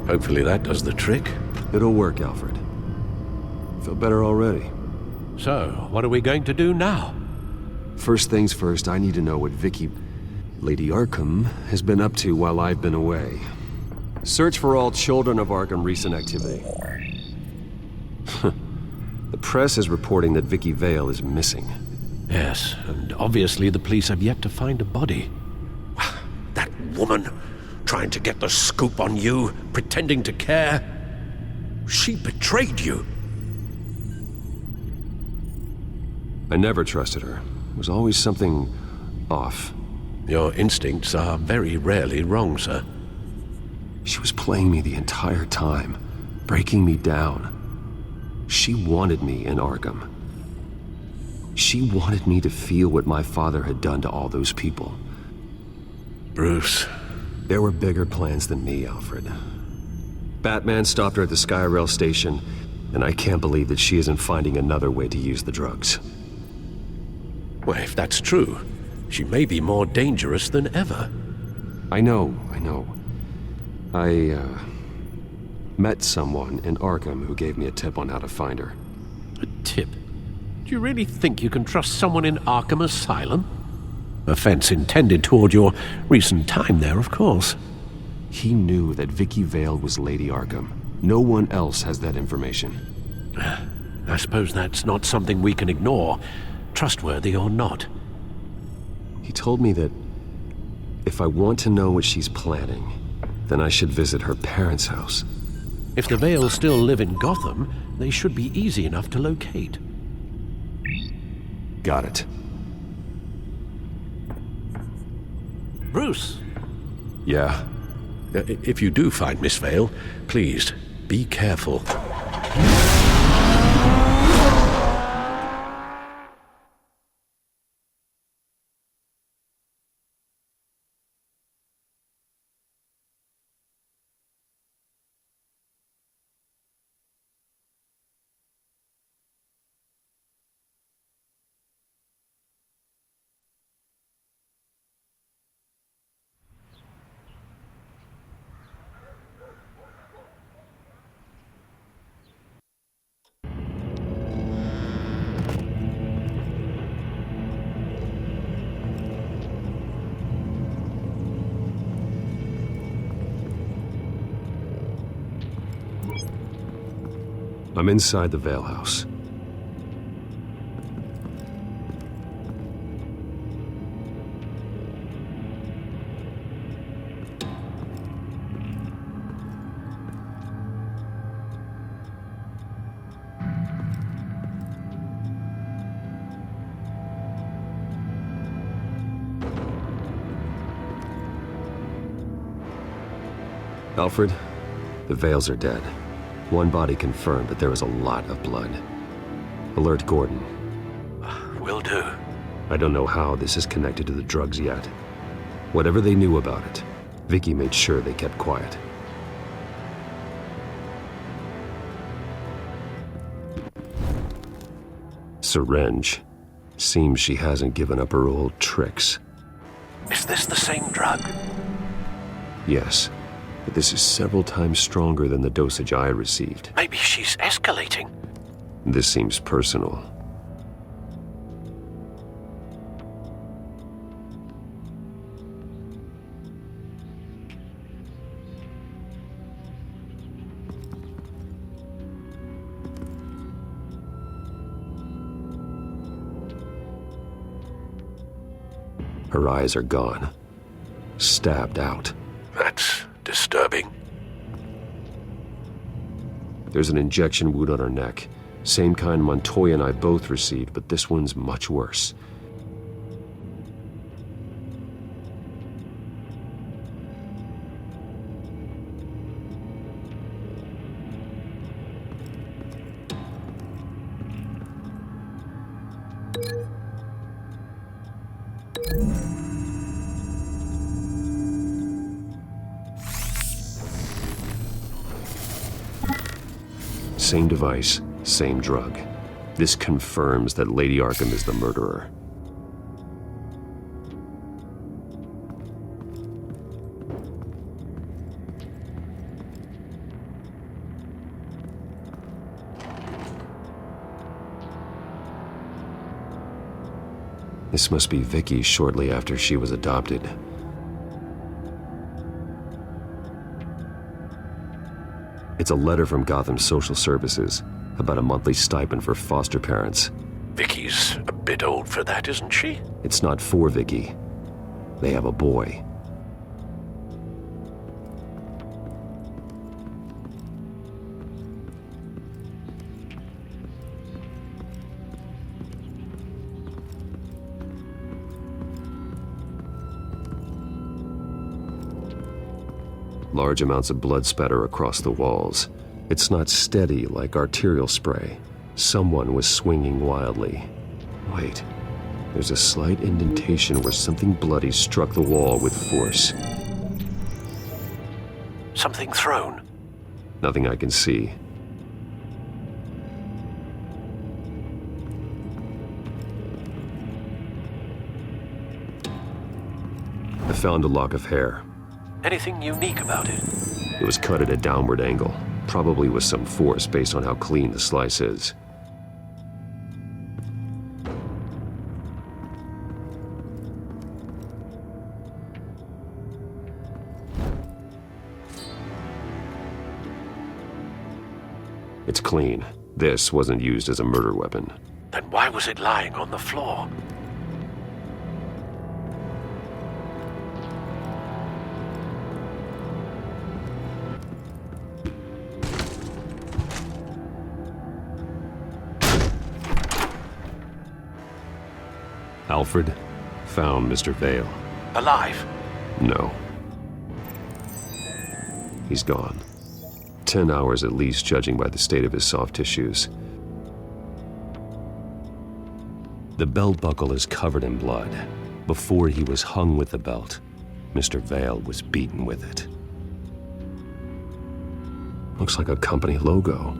Speaker 19: Hopefully that does the trick.
Speaker 20: It'll work, Alfred. Feel better already.
Speaker 19: So, what are we going to do now?
Speaker 20: First things first, I need to know what Vicky, Lady Arkham, has been up to while I've been away.
Speaker 5: Search for all children of Arkham recent activity. The press is reporting that Vicky Vale is missing.
Speaker 19: Yes, and obviously the police have yet to find a body. That woman, trying to get the scoop on you, pretending to care. She betrayed you.
Speaker 20: I never trusted her. There was always something off.
Speaker 19: Your instincts are very rarely wrong, sir.
Speaker 20: She was playing me the entire time, breaking me down. She wanted me in Arkham. She wanted me to feel what my father had done to all those people.
Speaker 19: Bruce.
Speaker 20: There were bigger plans than me, Alfred.
Speaker 5: Batman stopped her at the Skyrail station, and I can't believe that she isn't finding another way to use the drugs.
Speaker 19: Well, if that's true, she may be more dangerous than ever.
Speaker 20: I know. I met someone in Arkham who gave me a tip on how to find her.
Speaker 19: A tip? Do you really think you can trust someone in Arkham Asylum? Offense intended toward your recent time there, of course.
Speaker 20: He knew that Vicky Vale was Lady Arkham. No one else has that information.
Speaker 19: I suppose that's not something we can ignore, trustworthy or not.
Speaker 20: He told me that if I want to know what she's planning, then I should visit her parents' house.
Speaker 19: If the Veils still live in Gotham, they should be easy enough to locate.
Speaker 5: Got it.
Speaker 19: Bruce!
Speaker 5: Yeah?
Speaker 19: If you do find Miss Vale, please, be careful.
Speaker 5: I'm inside the Vale House. Alfred, the Vales are dead. One body confirmed, but there is a lot of blood. Alert Gordon.
Speaker 19: Will do.
Speaker 5: I don't know how this is connected to the drugs yet. Whatever they knew about it, Vicky made sure they kept quiet. Syringe. Seems she hasn't given up her old tricks.
Speaker 19: Is this the same drug?
Speaker 5: Yes, but this is several times stronger than the dosage I received.
Speaker 19: Maybe she's escalating.
Speaker 5: This seems personal. Her eyes are gone. Stabbed out.
Speaker 19: That's disturbing.
Speaker 5: There's an injection wound on her neck. Same kind Montoya and I both received, but this one's much worse. Same device, same drug. This confirms that Lady Arkham is the murderer. This must be Vicky shortly after she was adopted. It's a letter from Gotham Social Services about a monthly stipend for foster parents.
Speaker 19: Vicky's a bit old for that, isn't she?
Speaker 5: It's not for Vicky. They have a boy. Large amounts of blood spatter across the walls. It's not steady like arterial spray. Someone was swinging wildly. Wait, there's a slight indentation where something bloody struck the wall with force.
Speaker 19: Something thrown?
Speaker 5: Nothing I can see. I found a lock of hair.
Speaker 19: Anything unique about it?
Speaker 5: It was cut at a downward angle, probably with some force based on how clean the slice is. It's clean. This wasn't used as a murder weapon.
Speaker 19: Then why was it lying on the floor?
Speaker 5: Alfred found Mr. Vale.
Speaker 19: Alive?
Speaker 5: No. He's gone. 10 hours at least, judging by the state of his soft tissues. The belt buckle is covered in blood. Before he was hung with the belt, Mr. Vale was beaten with it. Looks like a company logo.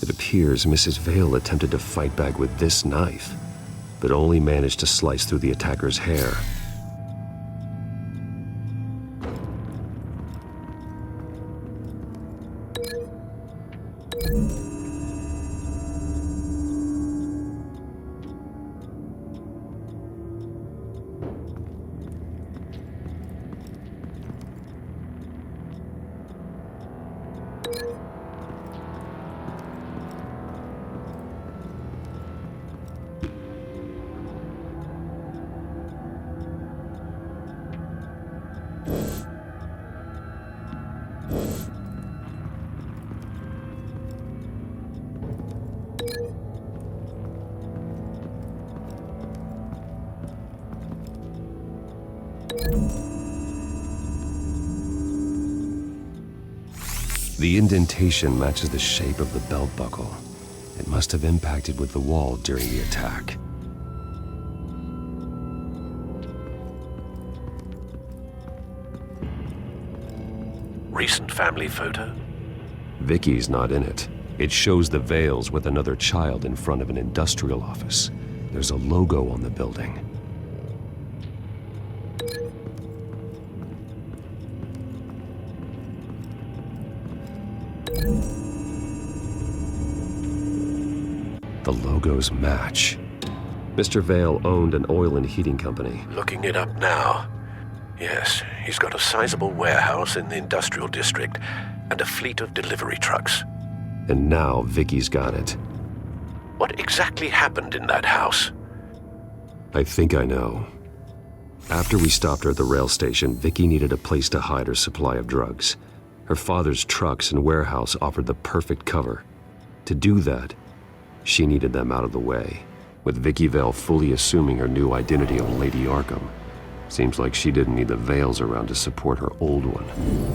Speaker 5: It appears Mrs. Vale attempted to fight back with this knife, but only managed to slice through the attacker's hair. The indentation matches the shape of the belt buckle. It must have impacted with the wall during the attack.
Speaker 19: Recent family photo?
Speaker 5: Vicky's not in it. It shows the Vales with another child in front of an industrial office. There's a logo on the building. The logos match. Mr. Vale owned an oil and heating company.
Speaker 19: Looking it up now. Yes, he's got a sizable warehouse in the industrial district and a fleet of delivery trucks.
Speaker 5: And now Vicky's got it.
Speaker 19: What exactly happened in that house?
Speaker 5: I think I know. After we stopped her at the rail station, Vicky needed a place to hide her supply of drugs. Her father's trucks and warehouse offered the perfect cover. To do that, she needed them out of the way, with Vicky Vale fully assuming her new identity of Lady Arkham. Seems like she didn't need the Vales around to support her old one.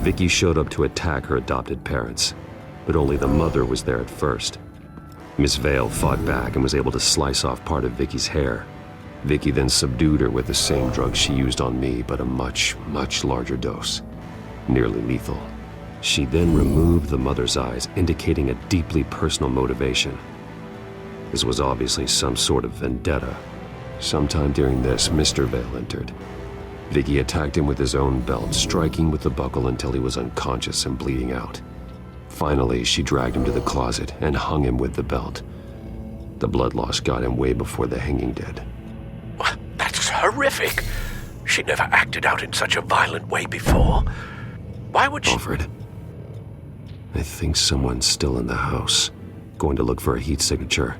Speaker 5: Vicky showed up to attack her adopted parents, but only the mother was there at first. Miss Vale fought back and was able to slice off part of Vicky's hair. Vicky then subdued her with the same drug she used on me, but a much, much larger dose. Nearly lethal. She then removed the mother's eyes, indicating a deeply personal motivation. This was obviously some sort of vendetta. Sometime during this, Mr. Vale entered. Vicky attacked him with his own belt, striking with the buckle until he was unconscious and bleeding out. Finally, she dragged him to the closet and hung him with the belt. The blood loss got him way before the hanging did.
Speaker 19: That's horrific. She never acted out in such a violent way before. Why would she...
Speaker 5: Alfred, I think someone's still in the house, going to look for a heat signature.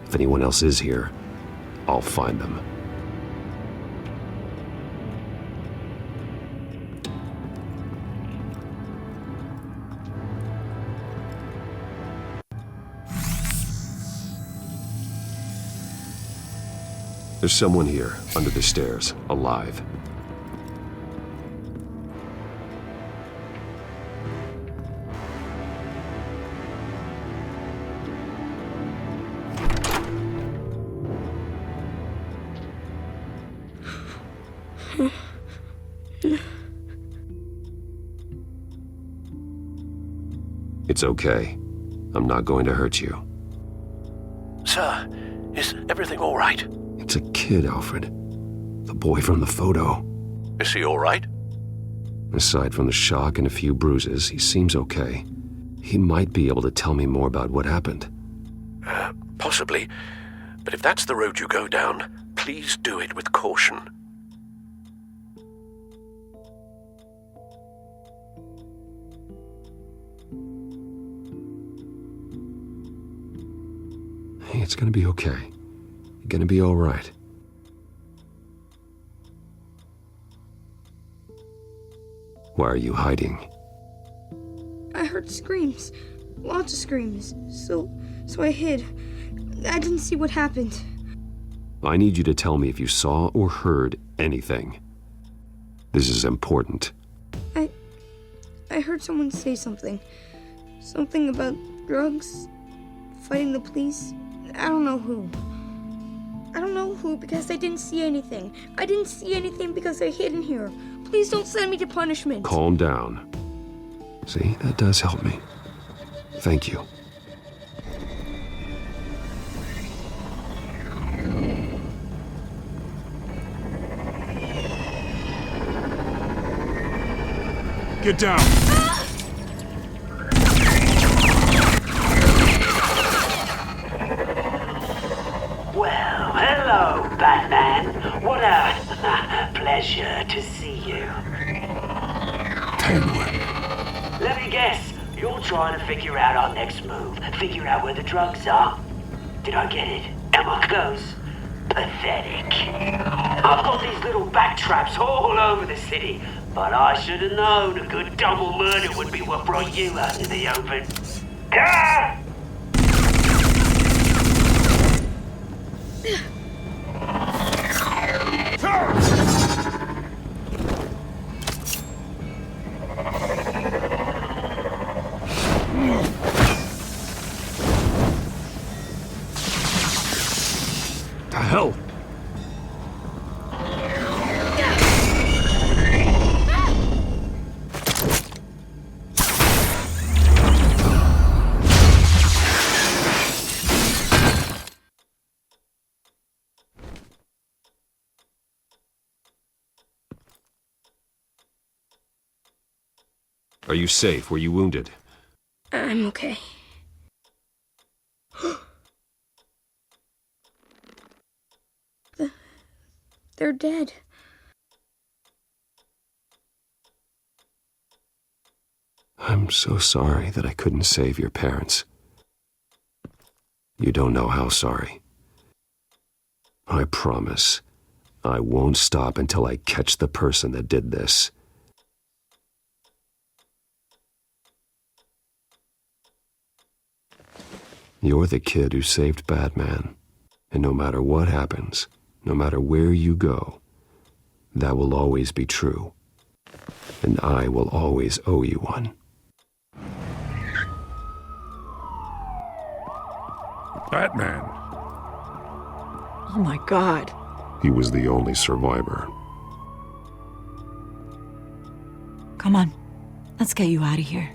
Speaker 5: If anyone else is here, I'll find them. There's someone here, under the stairs, alive. It's okay. I'm not going to hurt you.
Speaker 19: Sir, is everything all right?
Speaker 5: It's a kid, Alfred. The boy from the photo.
Speaker 19: Is he all right?
Speaker 5: Aside from the shock and a few bruises, he seems okay. He might be able to tell me more about what happened.
Speaker 19: Possibly. But if that's the road you go down, Please do it with caution.
Speaker 5: Hey, it's gonna be okay. You're gonna be all right. Why are you hiding?
Speaker 21: I heard screams. Lots of screams. So I hid. I didn't see what happened.
Speaker 5: I need you to tell me if you saw or heard anything. This is important.
Speaker 21: I heard someone say something. Something about drugs, fighting the police. I don't know who. I don't know who because I didn't see anything. I didn't see anything because I hid in here. Please don't send me to punishment.
Speaker 5: Calm down. See, that does help me. Thank you.
Speaker 17: Get down!
Speaker 22: Well, hello, Batman. What a pleasure to see you.
Speaker 17: Penguin.
Speaker 22: Let me guess, you're trying to figure out our next move. Figure out where the drugs are. Did I get it? Am I close? Pathetic. I've got these little bat traps all over the city, but I should have known a good double murder would be what brought you out in the open. Ah!
Speaker 17: The hell?
Speaker 5: Are you safe? Were you wounded?
Speaker 21: I'm okay. They're dead.
Speaker 5: I'm so sorry that I couldn't save your parents. You don't know how sorry. I promise, I won't stop until I catch the person that did this. You're the kid who saved Batman, and no matter what happens, no matter where you go, that will always be true, and I will always owe you one.
Speaker 17: Batman.
Speaker 2: Oh my God.
Speaker 5: He was the only survivor.
Speaker 4: Come on, let's get you out of here.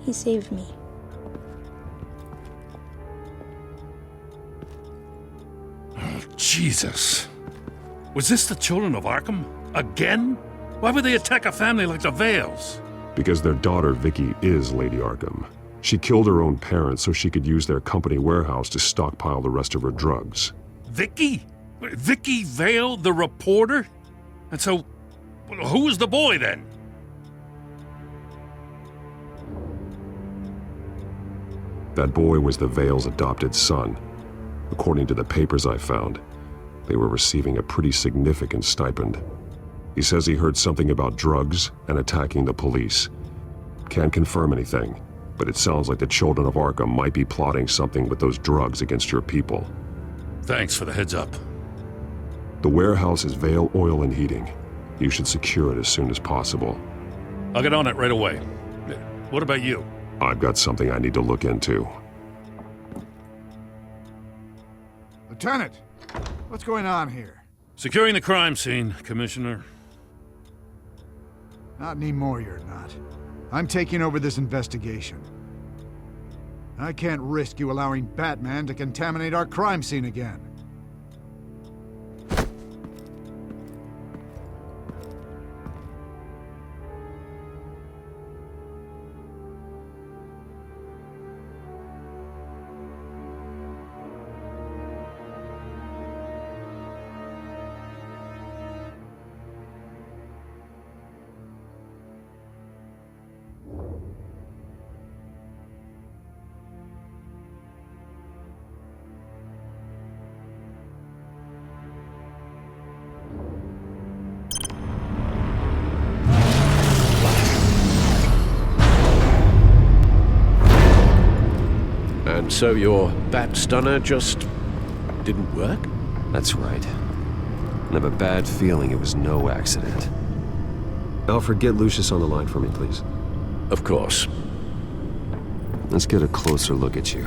Speaker 21: He saved me.
Speaker 17: Oh, Jesus. Was this the children of Arkham? Again? Why would they attack a family like the Vales?
Speaker 5: Because their daughter, Vicky, is Lady Arkham. She killed her own parents so she could use their company warehouse to stockpile the rest of her drugs.
Speaker 17: Vicky? Vicky Vale, the reporter? And so, who was the boy then?
Speaker 5: That boy was the Vale's adopted son. According to the papers I found, they were receiving a pretty significant stipend. He says he heard something about drugs and attacking the police. Can't confirm anything, but it sounds like the children of Arkham might be plotting something with those drugs against your people.
Speaker 17: Thanks for the heads up.
Speaker 5: The warehouse is Vale Oil and Heating. You should secure it as soon as possible.
Speaker 17: I'll get on it right away. What about you?
Speaker 5: I've got something I need to look into.
Speaker 14: Lieutenant, what's going on here?
Speaker 17: Securing the crime scene, Commissioner.
Speaker 14: Not anymore, you're not. I'm taking over this investigation. I can't risk you allowing Batman to contaminate our crime scene again.
Speaker 19: And so your bat stunner just didn't work?
Speaker 5: That's right. I have a bad feeling it was no accident. Alfred, get Lucius on the line for me, please.
Speaker 19: Of course.
Speaker 5: Let's get a closer look at you.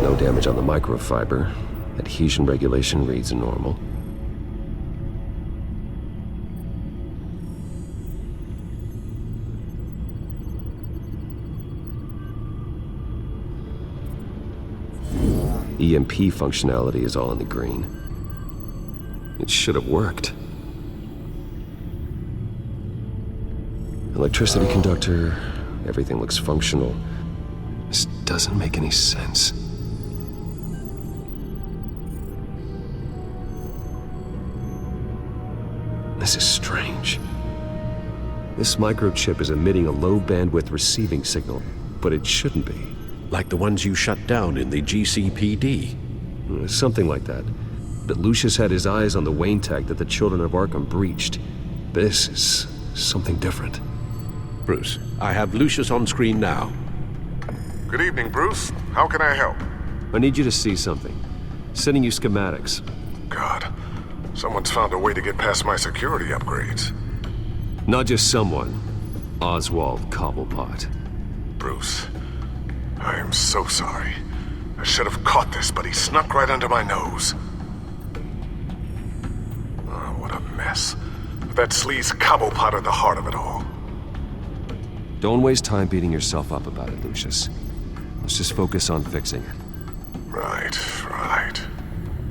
Speaker 5: No damage on the microfiber. Adhesion regulation reads normal. EMP functionality is all in the green. It should have worked. Electricity conductor, everything looks functional. This doesn't make any sense. This is strange. This microchip is emitting a low-bandwidth receiving signal, but it shouldn't be.
Speaker 19: Like the ones you shut down in the GCPD?
Speaker 5: Something like that. But Lucius had his eyes on the Wayne tag that the Children of Arkham breached. This is something different.
Speaker 19: Bruce, I have Lucius on screen now.
Speaker 1: Good evening, Bruce. How can I help?
Speaker 5: I need you to see something. Sending you schematics.
Speaker 1: God, someone's found a way to get past my security upgrades.
Speaker 5: Not just someone. Oswald Cobblepot.
Speaker 1: Bruce, I am so sorry. I should have caught this, but he snuck right under my nose. Oh, what a mess. That sleaze Cobblepot at the heart of it all.
Speaker 5: Don't waste time beating yourself up about it, Lucius. Let's just focus on fixing it.
Speaker 1: Right.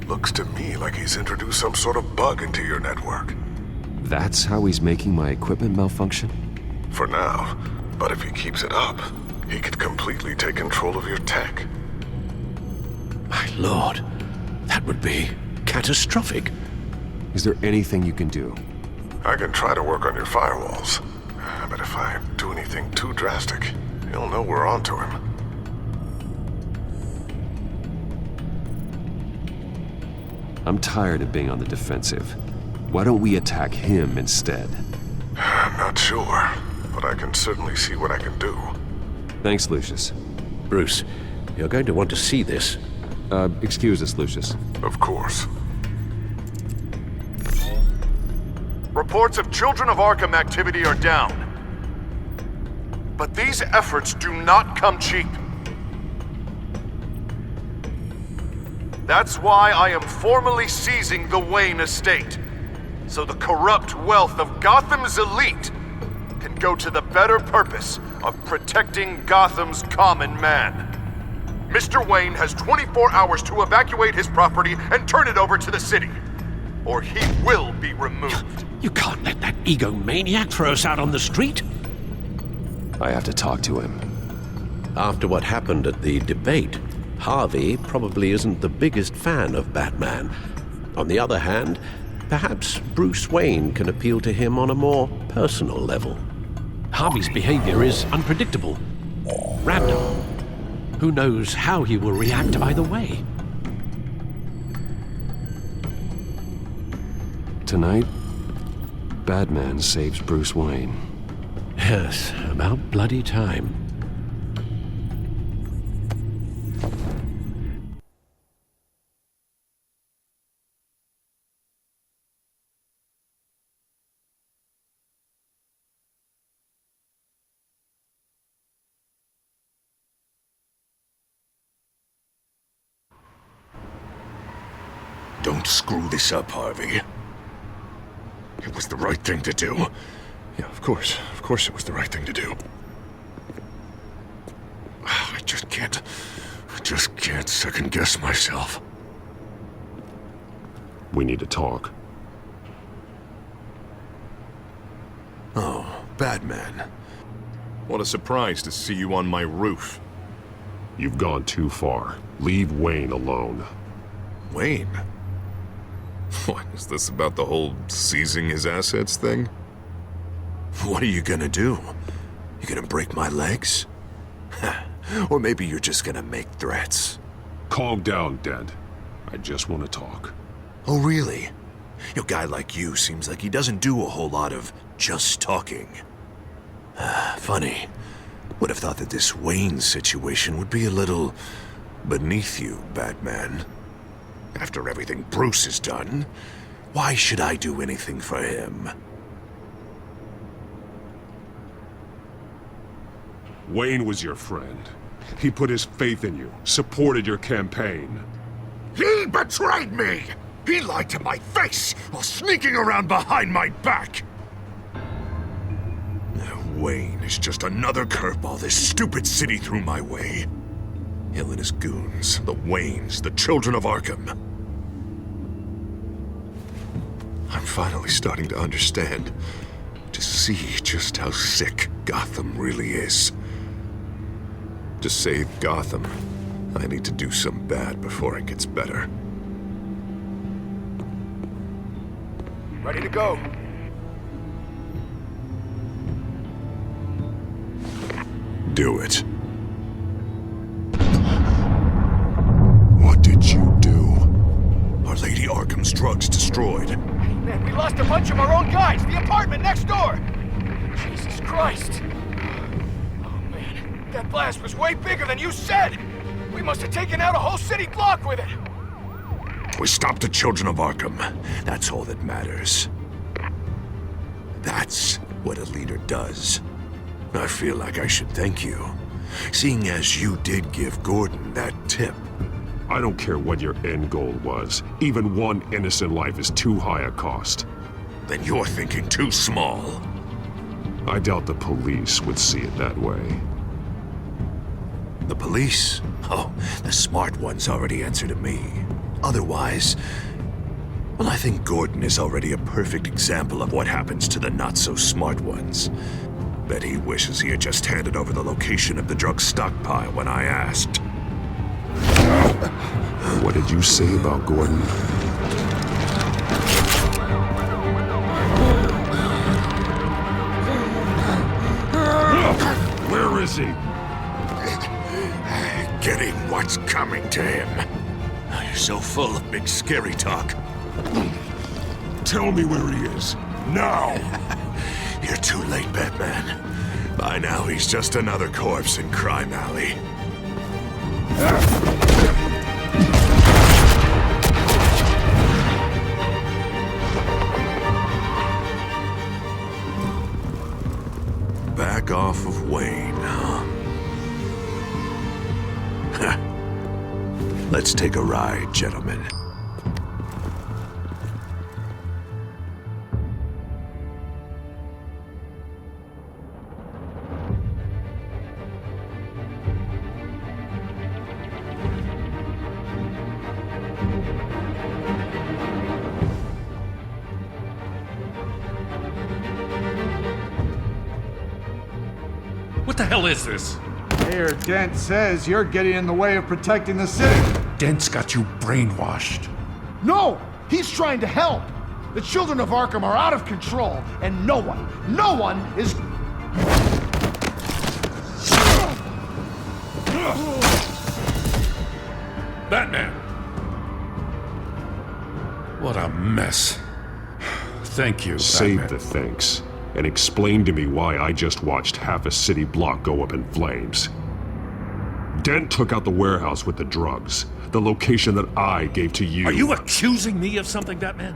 Speaker 1: Looks to me like he's introduced some sort of bug into your network.
Speaker 5: That's how he's making my equipment malfunction?
Speaker 1: For now. But if he keeps it up, he could completely take control of your tech.
Speaker 19: My lord, that would be catastrophic.
Speaker 5: Is there anything you can do?
Speaker 1: I can try to work on your firewalls. But if I do anything too drastic, he'll know we're onto him.
Speaker 5: I'm tired of being on the defensive. Why don't we attack him instead?
Speaker 1: I'm not sure, but I can certainly see what I can do.
Speaker 5: Thanks, Lucius.
Speaker 19: Bruce, you're going to want to see this.
Speaker 5: Excuse us, Lucius.
Speaker 1: Of course.
Speaker 3: Reports of Children of Arkham activity are down. But these efforts do not come cheap. That's why I am formally seizing the Wayne estate, so the corrupt wealth of Gotham's elite can go to the better purpose of protecting Gotham's common man. Mr. Wayne has 24 hours to evacuate his property and turn it over to the city, or he will be removed.
Speaker 19: You can't let that egomaniac throw us out on the street.
Speaker 5: I have to talk to him.
Speaker 19: After what happened at the debate, Harvey probably isn't the biggest fan of Batman. On the other hand, perhaps Bruce Wayne can appeal to him on a more personal level.
Speaker 6: Harvey's behavior is unpredictable, random. Who knows how he will react either way?
Speaker 5: Tonight, Batman saves Bruce Wayne.
Speaker 6: Yes, about bloody time.
Speaker 1: Don't screw this up, Harvey. It was the right thing to do. Yeah, of course it was the right thing to do. I just can't second guess myself.
Speaker 5: We need to talk.
Speaker 1: Oh, Batman. What a surprise to see you on my roof.
Speaker 3: You've gone too far. Leave Wayne alone.
Speaker 1: Wayne? What, is this about the whole seizing his assets thing? What are you gonna do? You gonna break my legs? Or maybe you're just gonna make threats.
Speaker 3: Calm down, Dad. I just want to talk.
Speaker 1: Oh, really? A guy like you seems like he doesn't do a whole lot of just talking. Funny. Would have thought that this Wayne situation would be a little beneath you, Batman. After everything Bruce has done, why should I do anything for him?
Speaker 8: Wayne was your friend. He put his faith in you, supported your campaign.
Speaker 3: He betrayed me! He lied to my face while sneaking around behind my back! Wayne is just another curveball this stupid city threw my way. Hill and his goons, the Waynes, the children of Arkham. I'm finally starting to understand, to see just how sick Gotham really is. To save Gotham, I need to do some bad before it gets better.
Speaker 12: Ready to go.
Speaker 1: Do it. What did you do? Our Lady Arkham's drugs destroyed.
Speaker 12: Man, we lost a bunch of our own guys! The apartment next door! Jesus Christ! Oh man, that blast was way bigger than you said! We must have taken out a whole city block with it!
Speaker 1: We stopped the children of Arkham. That's all that matters. That's what a leader does. I feel like I should thank you, seeing as you did give Gordon that tip.
Speaker 8: I don't care what your end goal was. Even one innocent life is too high a cost.
Speaker 1: Then you're thinking too small.
Speaker 8: I doubt the police would see it that way.
Speaker 1: The police? Oh, the smart ones already answer to me. Otherwise, well, I think Gordon is already a perfect example of what happens to the not-so-smart ones. Bet he wishes he had just handed over the location of the drug stockpile when I asked.
Speaker 8: What did you say about Gordon? Where is he?
Speaker 1: Getting what's coming to him. You're so full of big scary talk.
Speaker 8: Tell me where he is. Now!
Speaker 1: You're too late, Batman. By now, he's just another corpse in Crime Alley. Back off of Wayne, huh? Let's take a ride, gentlemen.
Speaker 17: What the hell is this?
Speaker 14: Mayor Dent says you're getting in the way of protecting the city.
Speaker 17: Dent's got you brainwashed.
Speaker 14: No! He's trying to help! The children of Arkham are out of control, and no one is...
Speaker 17: Batman! What a mess. Thank you,
Speaker 8: Save
Speaker 17: Batman.
Speaker 8: the thanks, and explain to me why I just watched half a city block go up in flames. Dent took out the warehouse with the drugs, the location that I gave to you.
Speaker 17: Are you accusing me of something, Batman?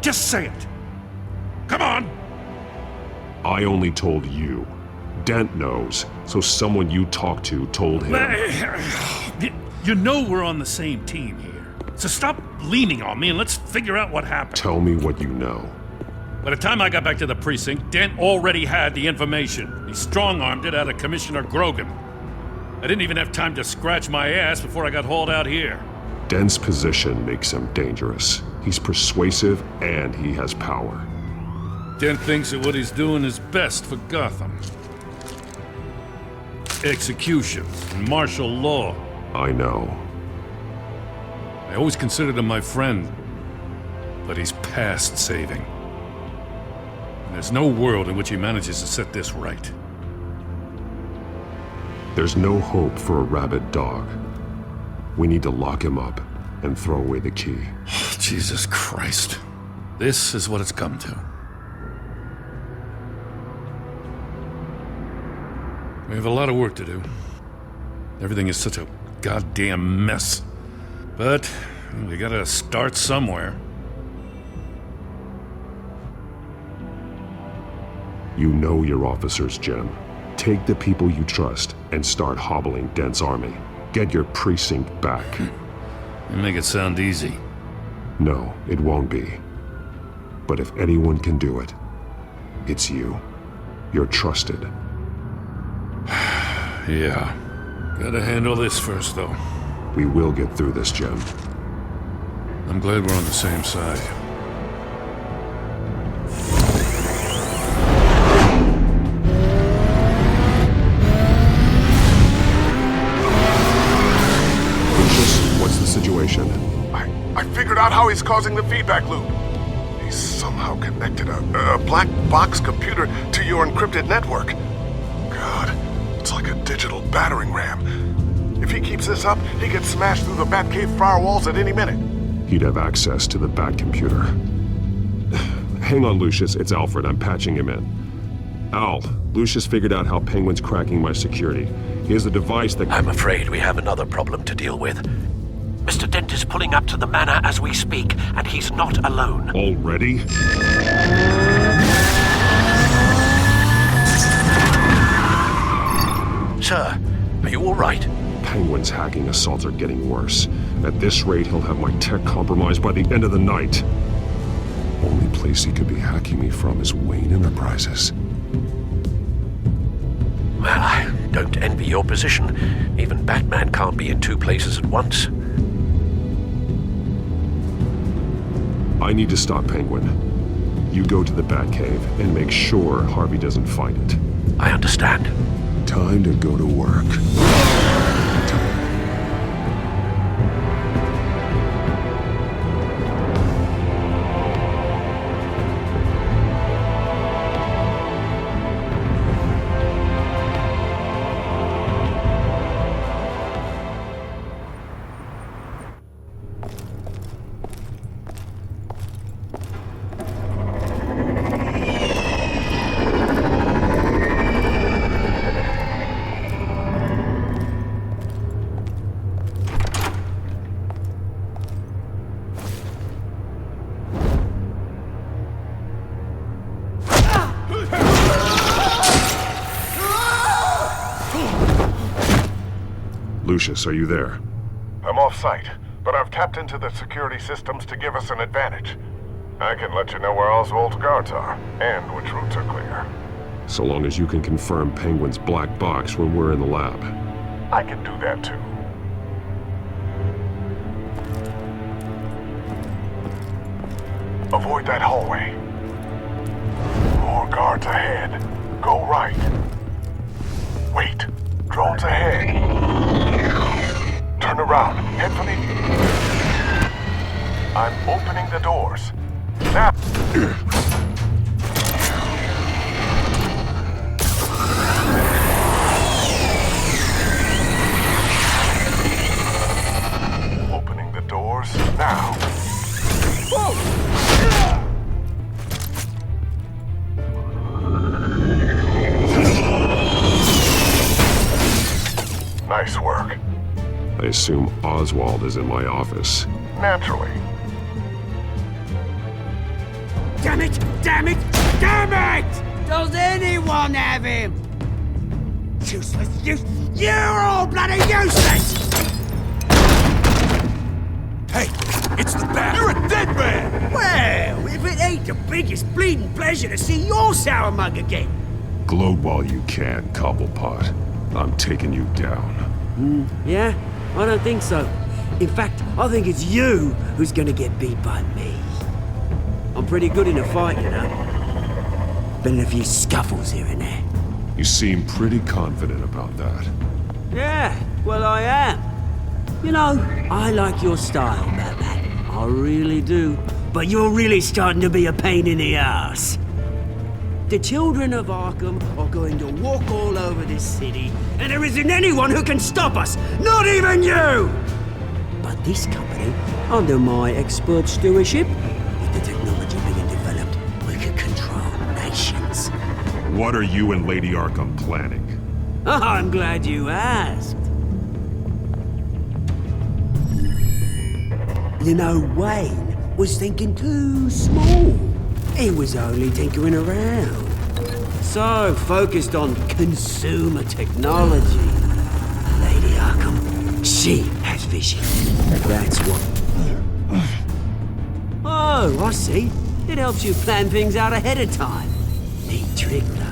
Speaker 17: Just say it. Come on!
Speaker 8: I only told you. Dent knows, so someone you talked to told him.
Speaker 17: You know we're on the same team here. So stop leaning on me and let's figure out what happened.
Speaker 8: Tell me what you know.
Speaker 17: By the time I got back to the precinct, Dent already had the information. He strong-armed it out of Commissioner Grogan. I didn't even have time to scratch my ass before I got hauled out here.
Speaker 8: Dent's position makes him dangerous. He's persuasive and he has power.
Speaker 17: Dent thinks that what he's doing is best for Gotham. Execution and martial law.
Speaker 8: I know.
Speaker 17: I always considered him my friend, but he's past saving. And there's no world in which he manages to set this right.
Speaker 8: There's no hope for a rabid dog. We need to lock him up and throw away the key.
Speaker 17: Jesus Christ. This is what it's come to. We have a lot of work to do. Everything is such a goddamn mess. But we gotta start somewhere.
Speaker 8: You know your officers, Jim. Take the people you trust and start hobbling Dent's army. Get your precinct back.
Speaker 17: You make it sound easy.
Speaker 8: No, it won't be. But if anyone can do it, it's you. You're trusted.
Speaker 17: Yeah. Gotta handle this first, though.
Speaker 8: We will get through this, Jim.
Speaker 17: I'm glad we're on the same side.
Speaker 8: What's the situation?
Speaker 11: I figured out how he's causing the feedback loop. He's somehow connected a black box computer to your encrypted network. God, it's like a digital battering ram. If he keeps this up, he could smash through the Batcave firewalls at any minute.
Speaker 8: He'd have access to the Bat computer. Hang on, Lucius. It's Alfred. I'm patching him in. Al, Lucius figured out how Penguin's cracking my security. He has a device that...
Speaker 19: I'm afraid we have another problem to deal with. Mr. Dent is pulling up to the manor as we speak, and he's not alone.
Speaker 8: Already?
Speaker 19: Sir, are you all right?
Speaker 8: Penguin's hacking assaults are getting worse. At this rate, he'll have my tech compromised by the end of the night. Only place he could be hacking me from is Wayne Enterprises.
Speaker 19: Well, I don't envy your position. Even Batman can't be in two places at once.
Speaker 8: I need to stop Penguin. You go to the Batcave and make sure Harvey doesn't find it.
Speaker 19: I understand.
Speaker 8: Time to go to work. Lucius, are you there?
Speaker 11: I'm off-site, but I've tapped into the security systems to give us an advantage. I can let you know where Oswald's guards are, and which routes are clear.
Speaker 8: So long as you can confirm Penguin's black box when we're in the lab.
Speaker 11: I can do that too. Avoid that hallway. More guards ahead. Go right. Wait. Drones ahead. Turn around. Head for the... I'm opening the doors. Now... Opening the doors now. Nice work.
Speaker 8: I assume Oswald is in my office.
Speaker 11: Naturally.
Speaker 15: Damn it! Damn it! Damn it! Does anyone have him? Useless, you're all bloody useless!
Speaker 9: Hey, it's the Bat! You're a dead man!
Speaker 15: Well, if it ain't the biggest bleeding pleasure to see your sour mug again.
Speaker 8: Gloat while you can, Cobblepot. I'm taking you down.
Speaker 15: Yeah? I don't think so. In fact, I think it's you who's gonna get beat by me. I'm pretty good in a fight, you know. Been in a few scuffles here and there.
Speaker 8: You seem pretty confident about that.
Speaker 15: Yeah, well I am. You know, I like your style, Batman. I really do. But you're really starting to be a pain in the ass. The children of Arkham are going to walk all over this city, and there isn't anyone who can stop us, not even you! But this company, under my expert stewardship, with the technology being developed, we can control nations.
Speaker 8: What are you and Lady Arkham planning?
Speaker 15: I'm glad you asked. You know, Wayne was thinking too small. He was only tinkering around. So focused on consumer technology. Lady Arkham, she has vision. That's what... Oh, I see. It helps you plan things out ahead of time. Neat trick, though.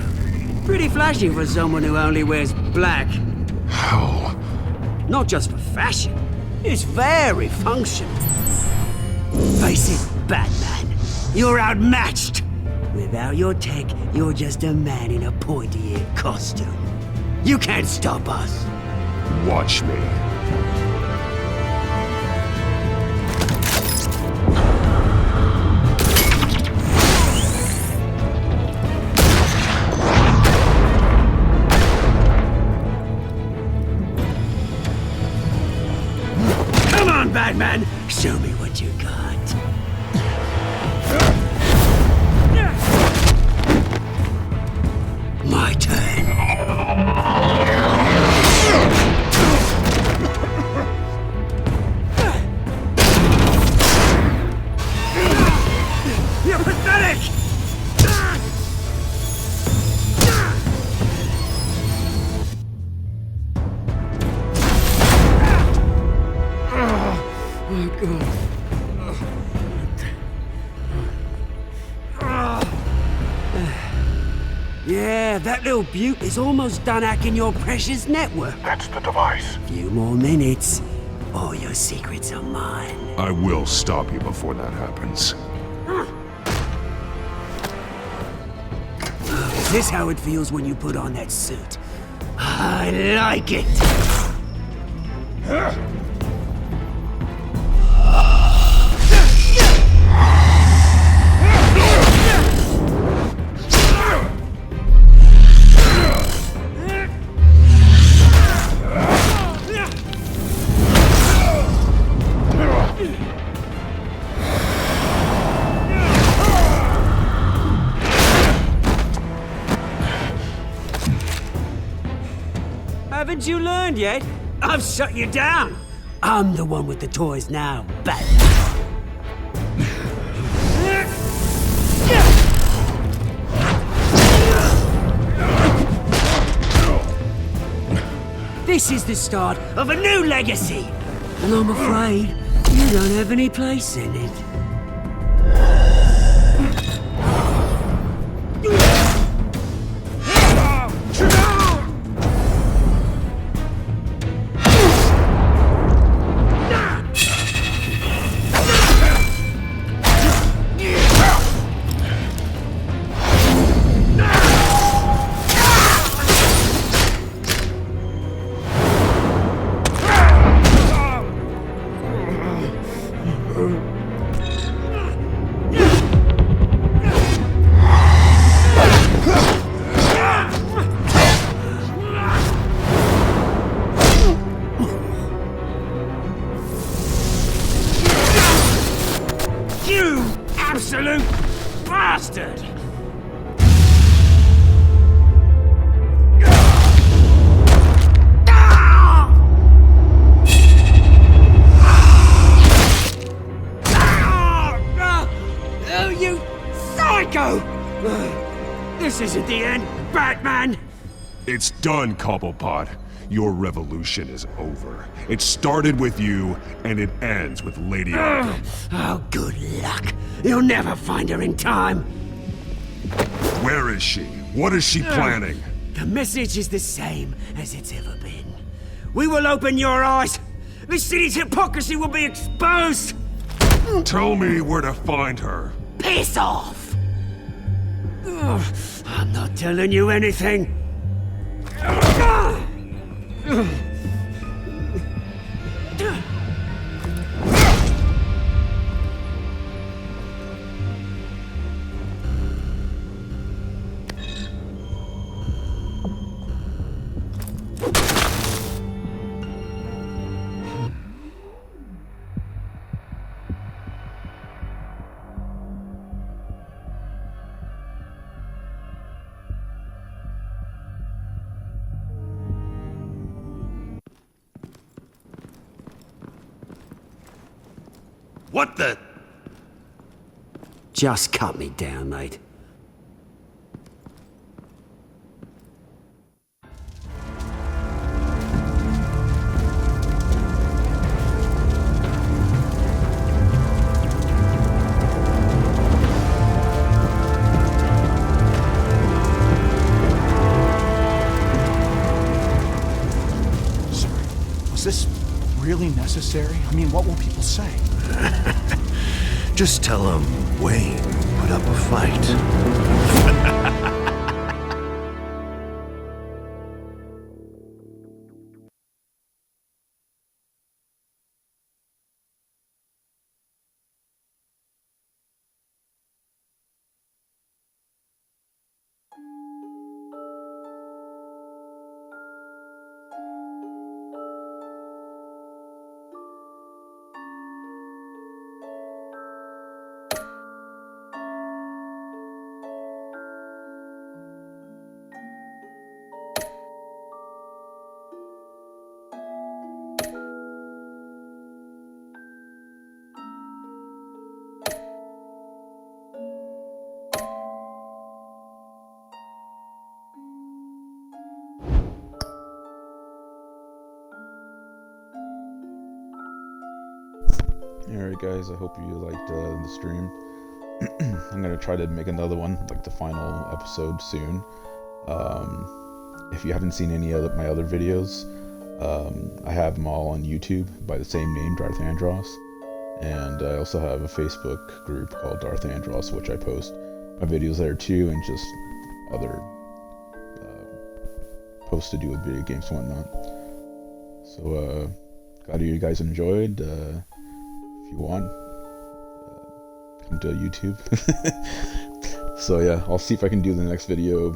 Speaker 15: Pretty flashy for someone who only wears black.
Speaker 8: How?
Speaker 15: Not just for fashion. It's very functional. Face it, Batman. You're outmatched. Without your tech, you're just a man in a pointy-eared costume. You can't stop us.
Speaker 8: Watch me.
Speaker 15: Come on, Batman! Show me what you got. My turn. You're pathetic! Oh, God. Yeah, that little beaut is almost done hacking your precious network.
Speaker 11: That's the device.
Speaker 15: Few more minutes. All your secrets are mine.
Speaker 8: I will stop you before that happens.
Speaker 15: Is this how it feels when you put on that suit? I like it! Haven't you learned yet? I've shut you down. I'm the one with the toys now, Batman. This is the start of a new legacy, and I'm afraid you don't have any place in it. You absolute bastard! Oh, you psycho! This isn't the end, Batman!
Speaker 8: It's done, Cobblepot. Your revolution is over. It started with you, and it ends with Lady Arkham.
Speaker 15: Oh, good luck. You'll never find her in time.
Speaker 8: Where is she? What is she planning?
Speaker 15: The message is the same as it's ever been. We will open your eyes. The city's hypocrisy will be exposed.
Speaker 8: Tell me where to find her.
Speaker 15: Piss off! I'm not telling you anything.
Speaker 9: What the?
Speaker 15: Just cut me down, mate.
Speaker 10: Was this really necessary? I mean, what will people say?
Speaker 11: Just tell him Wayne put up a fight.
Speaker 18: Alright guys, I hope you liked the stream. I'm gonna try to make another one, like the final episode soon. If you haven't seen any of my other videos, I have them all on YouTube by the same name, Darth Andros. And I also have a Facebook group called Darth Andros, which I post my videos there too, and just other posts to do with video games and whatnot. So, glad you guys enjoyed. If you want, come to YouTube. So yeah, I'll see if I can do the next video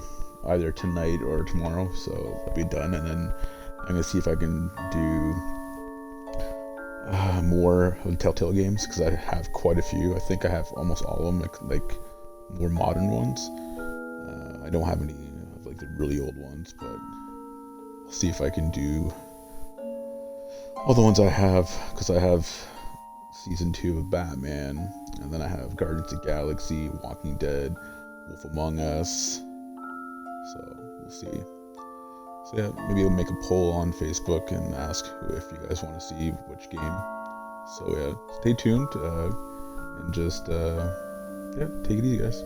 Speaker 18: either tonight or tomorrow, so it'll be done, and then I'm gonna see if I can do more of TellTale games, because I have quite a few. I think I have almost all of them, like more modern ones. I don't have any of like the really old ones, but I'll see if I can do all the ones I have, because I have Season 2 of Batman, and then I have Guardians of the Galaxy, Walking Dead, Wolf Among Us, so we'll see. So yeah, maybe I'll make a poll on Facebook and ask if you guys want to see which game. So yeah, stay tuned, and just, yeah, take it easy guys.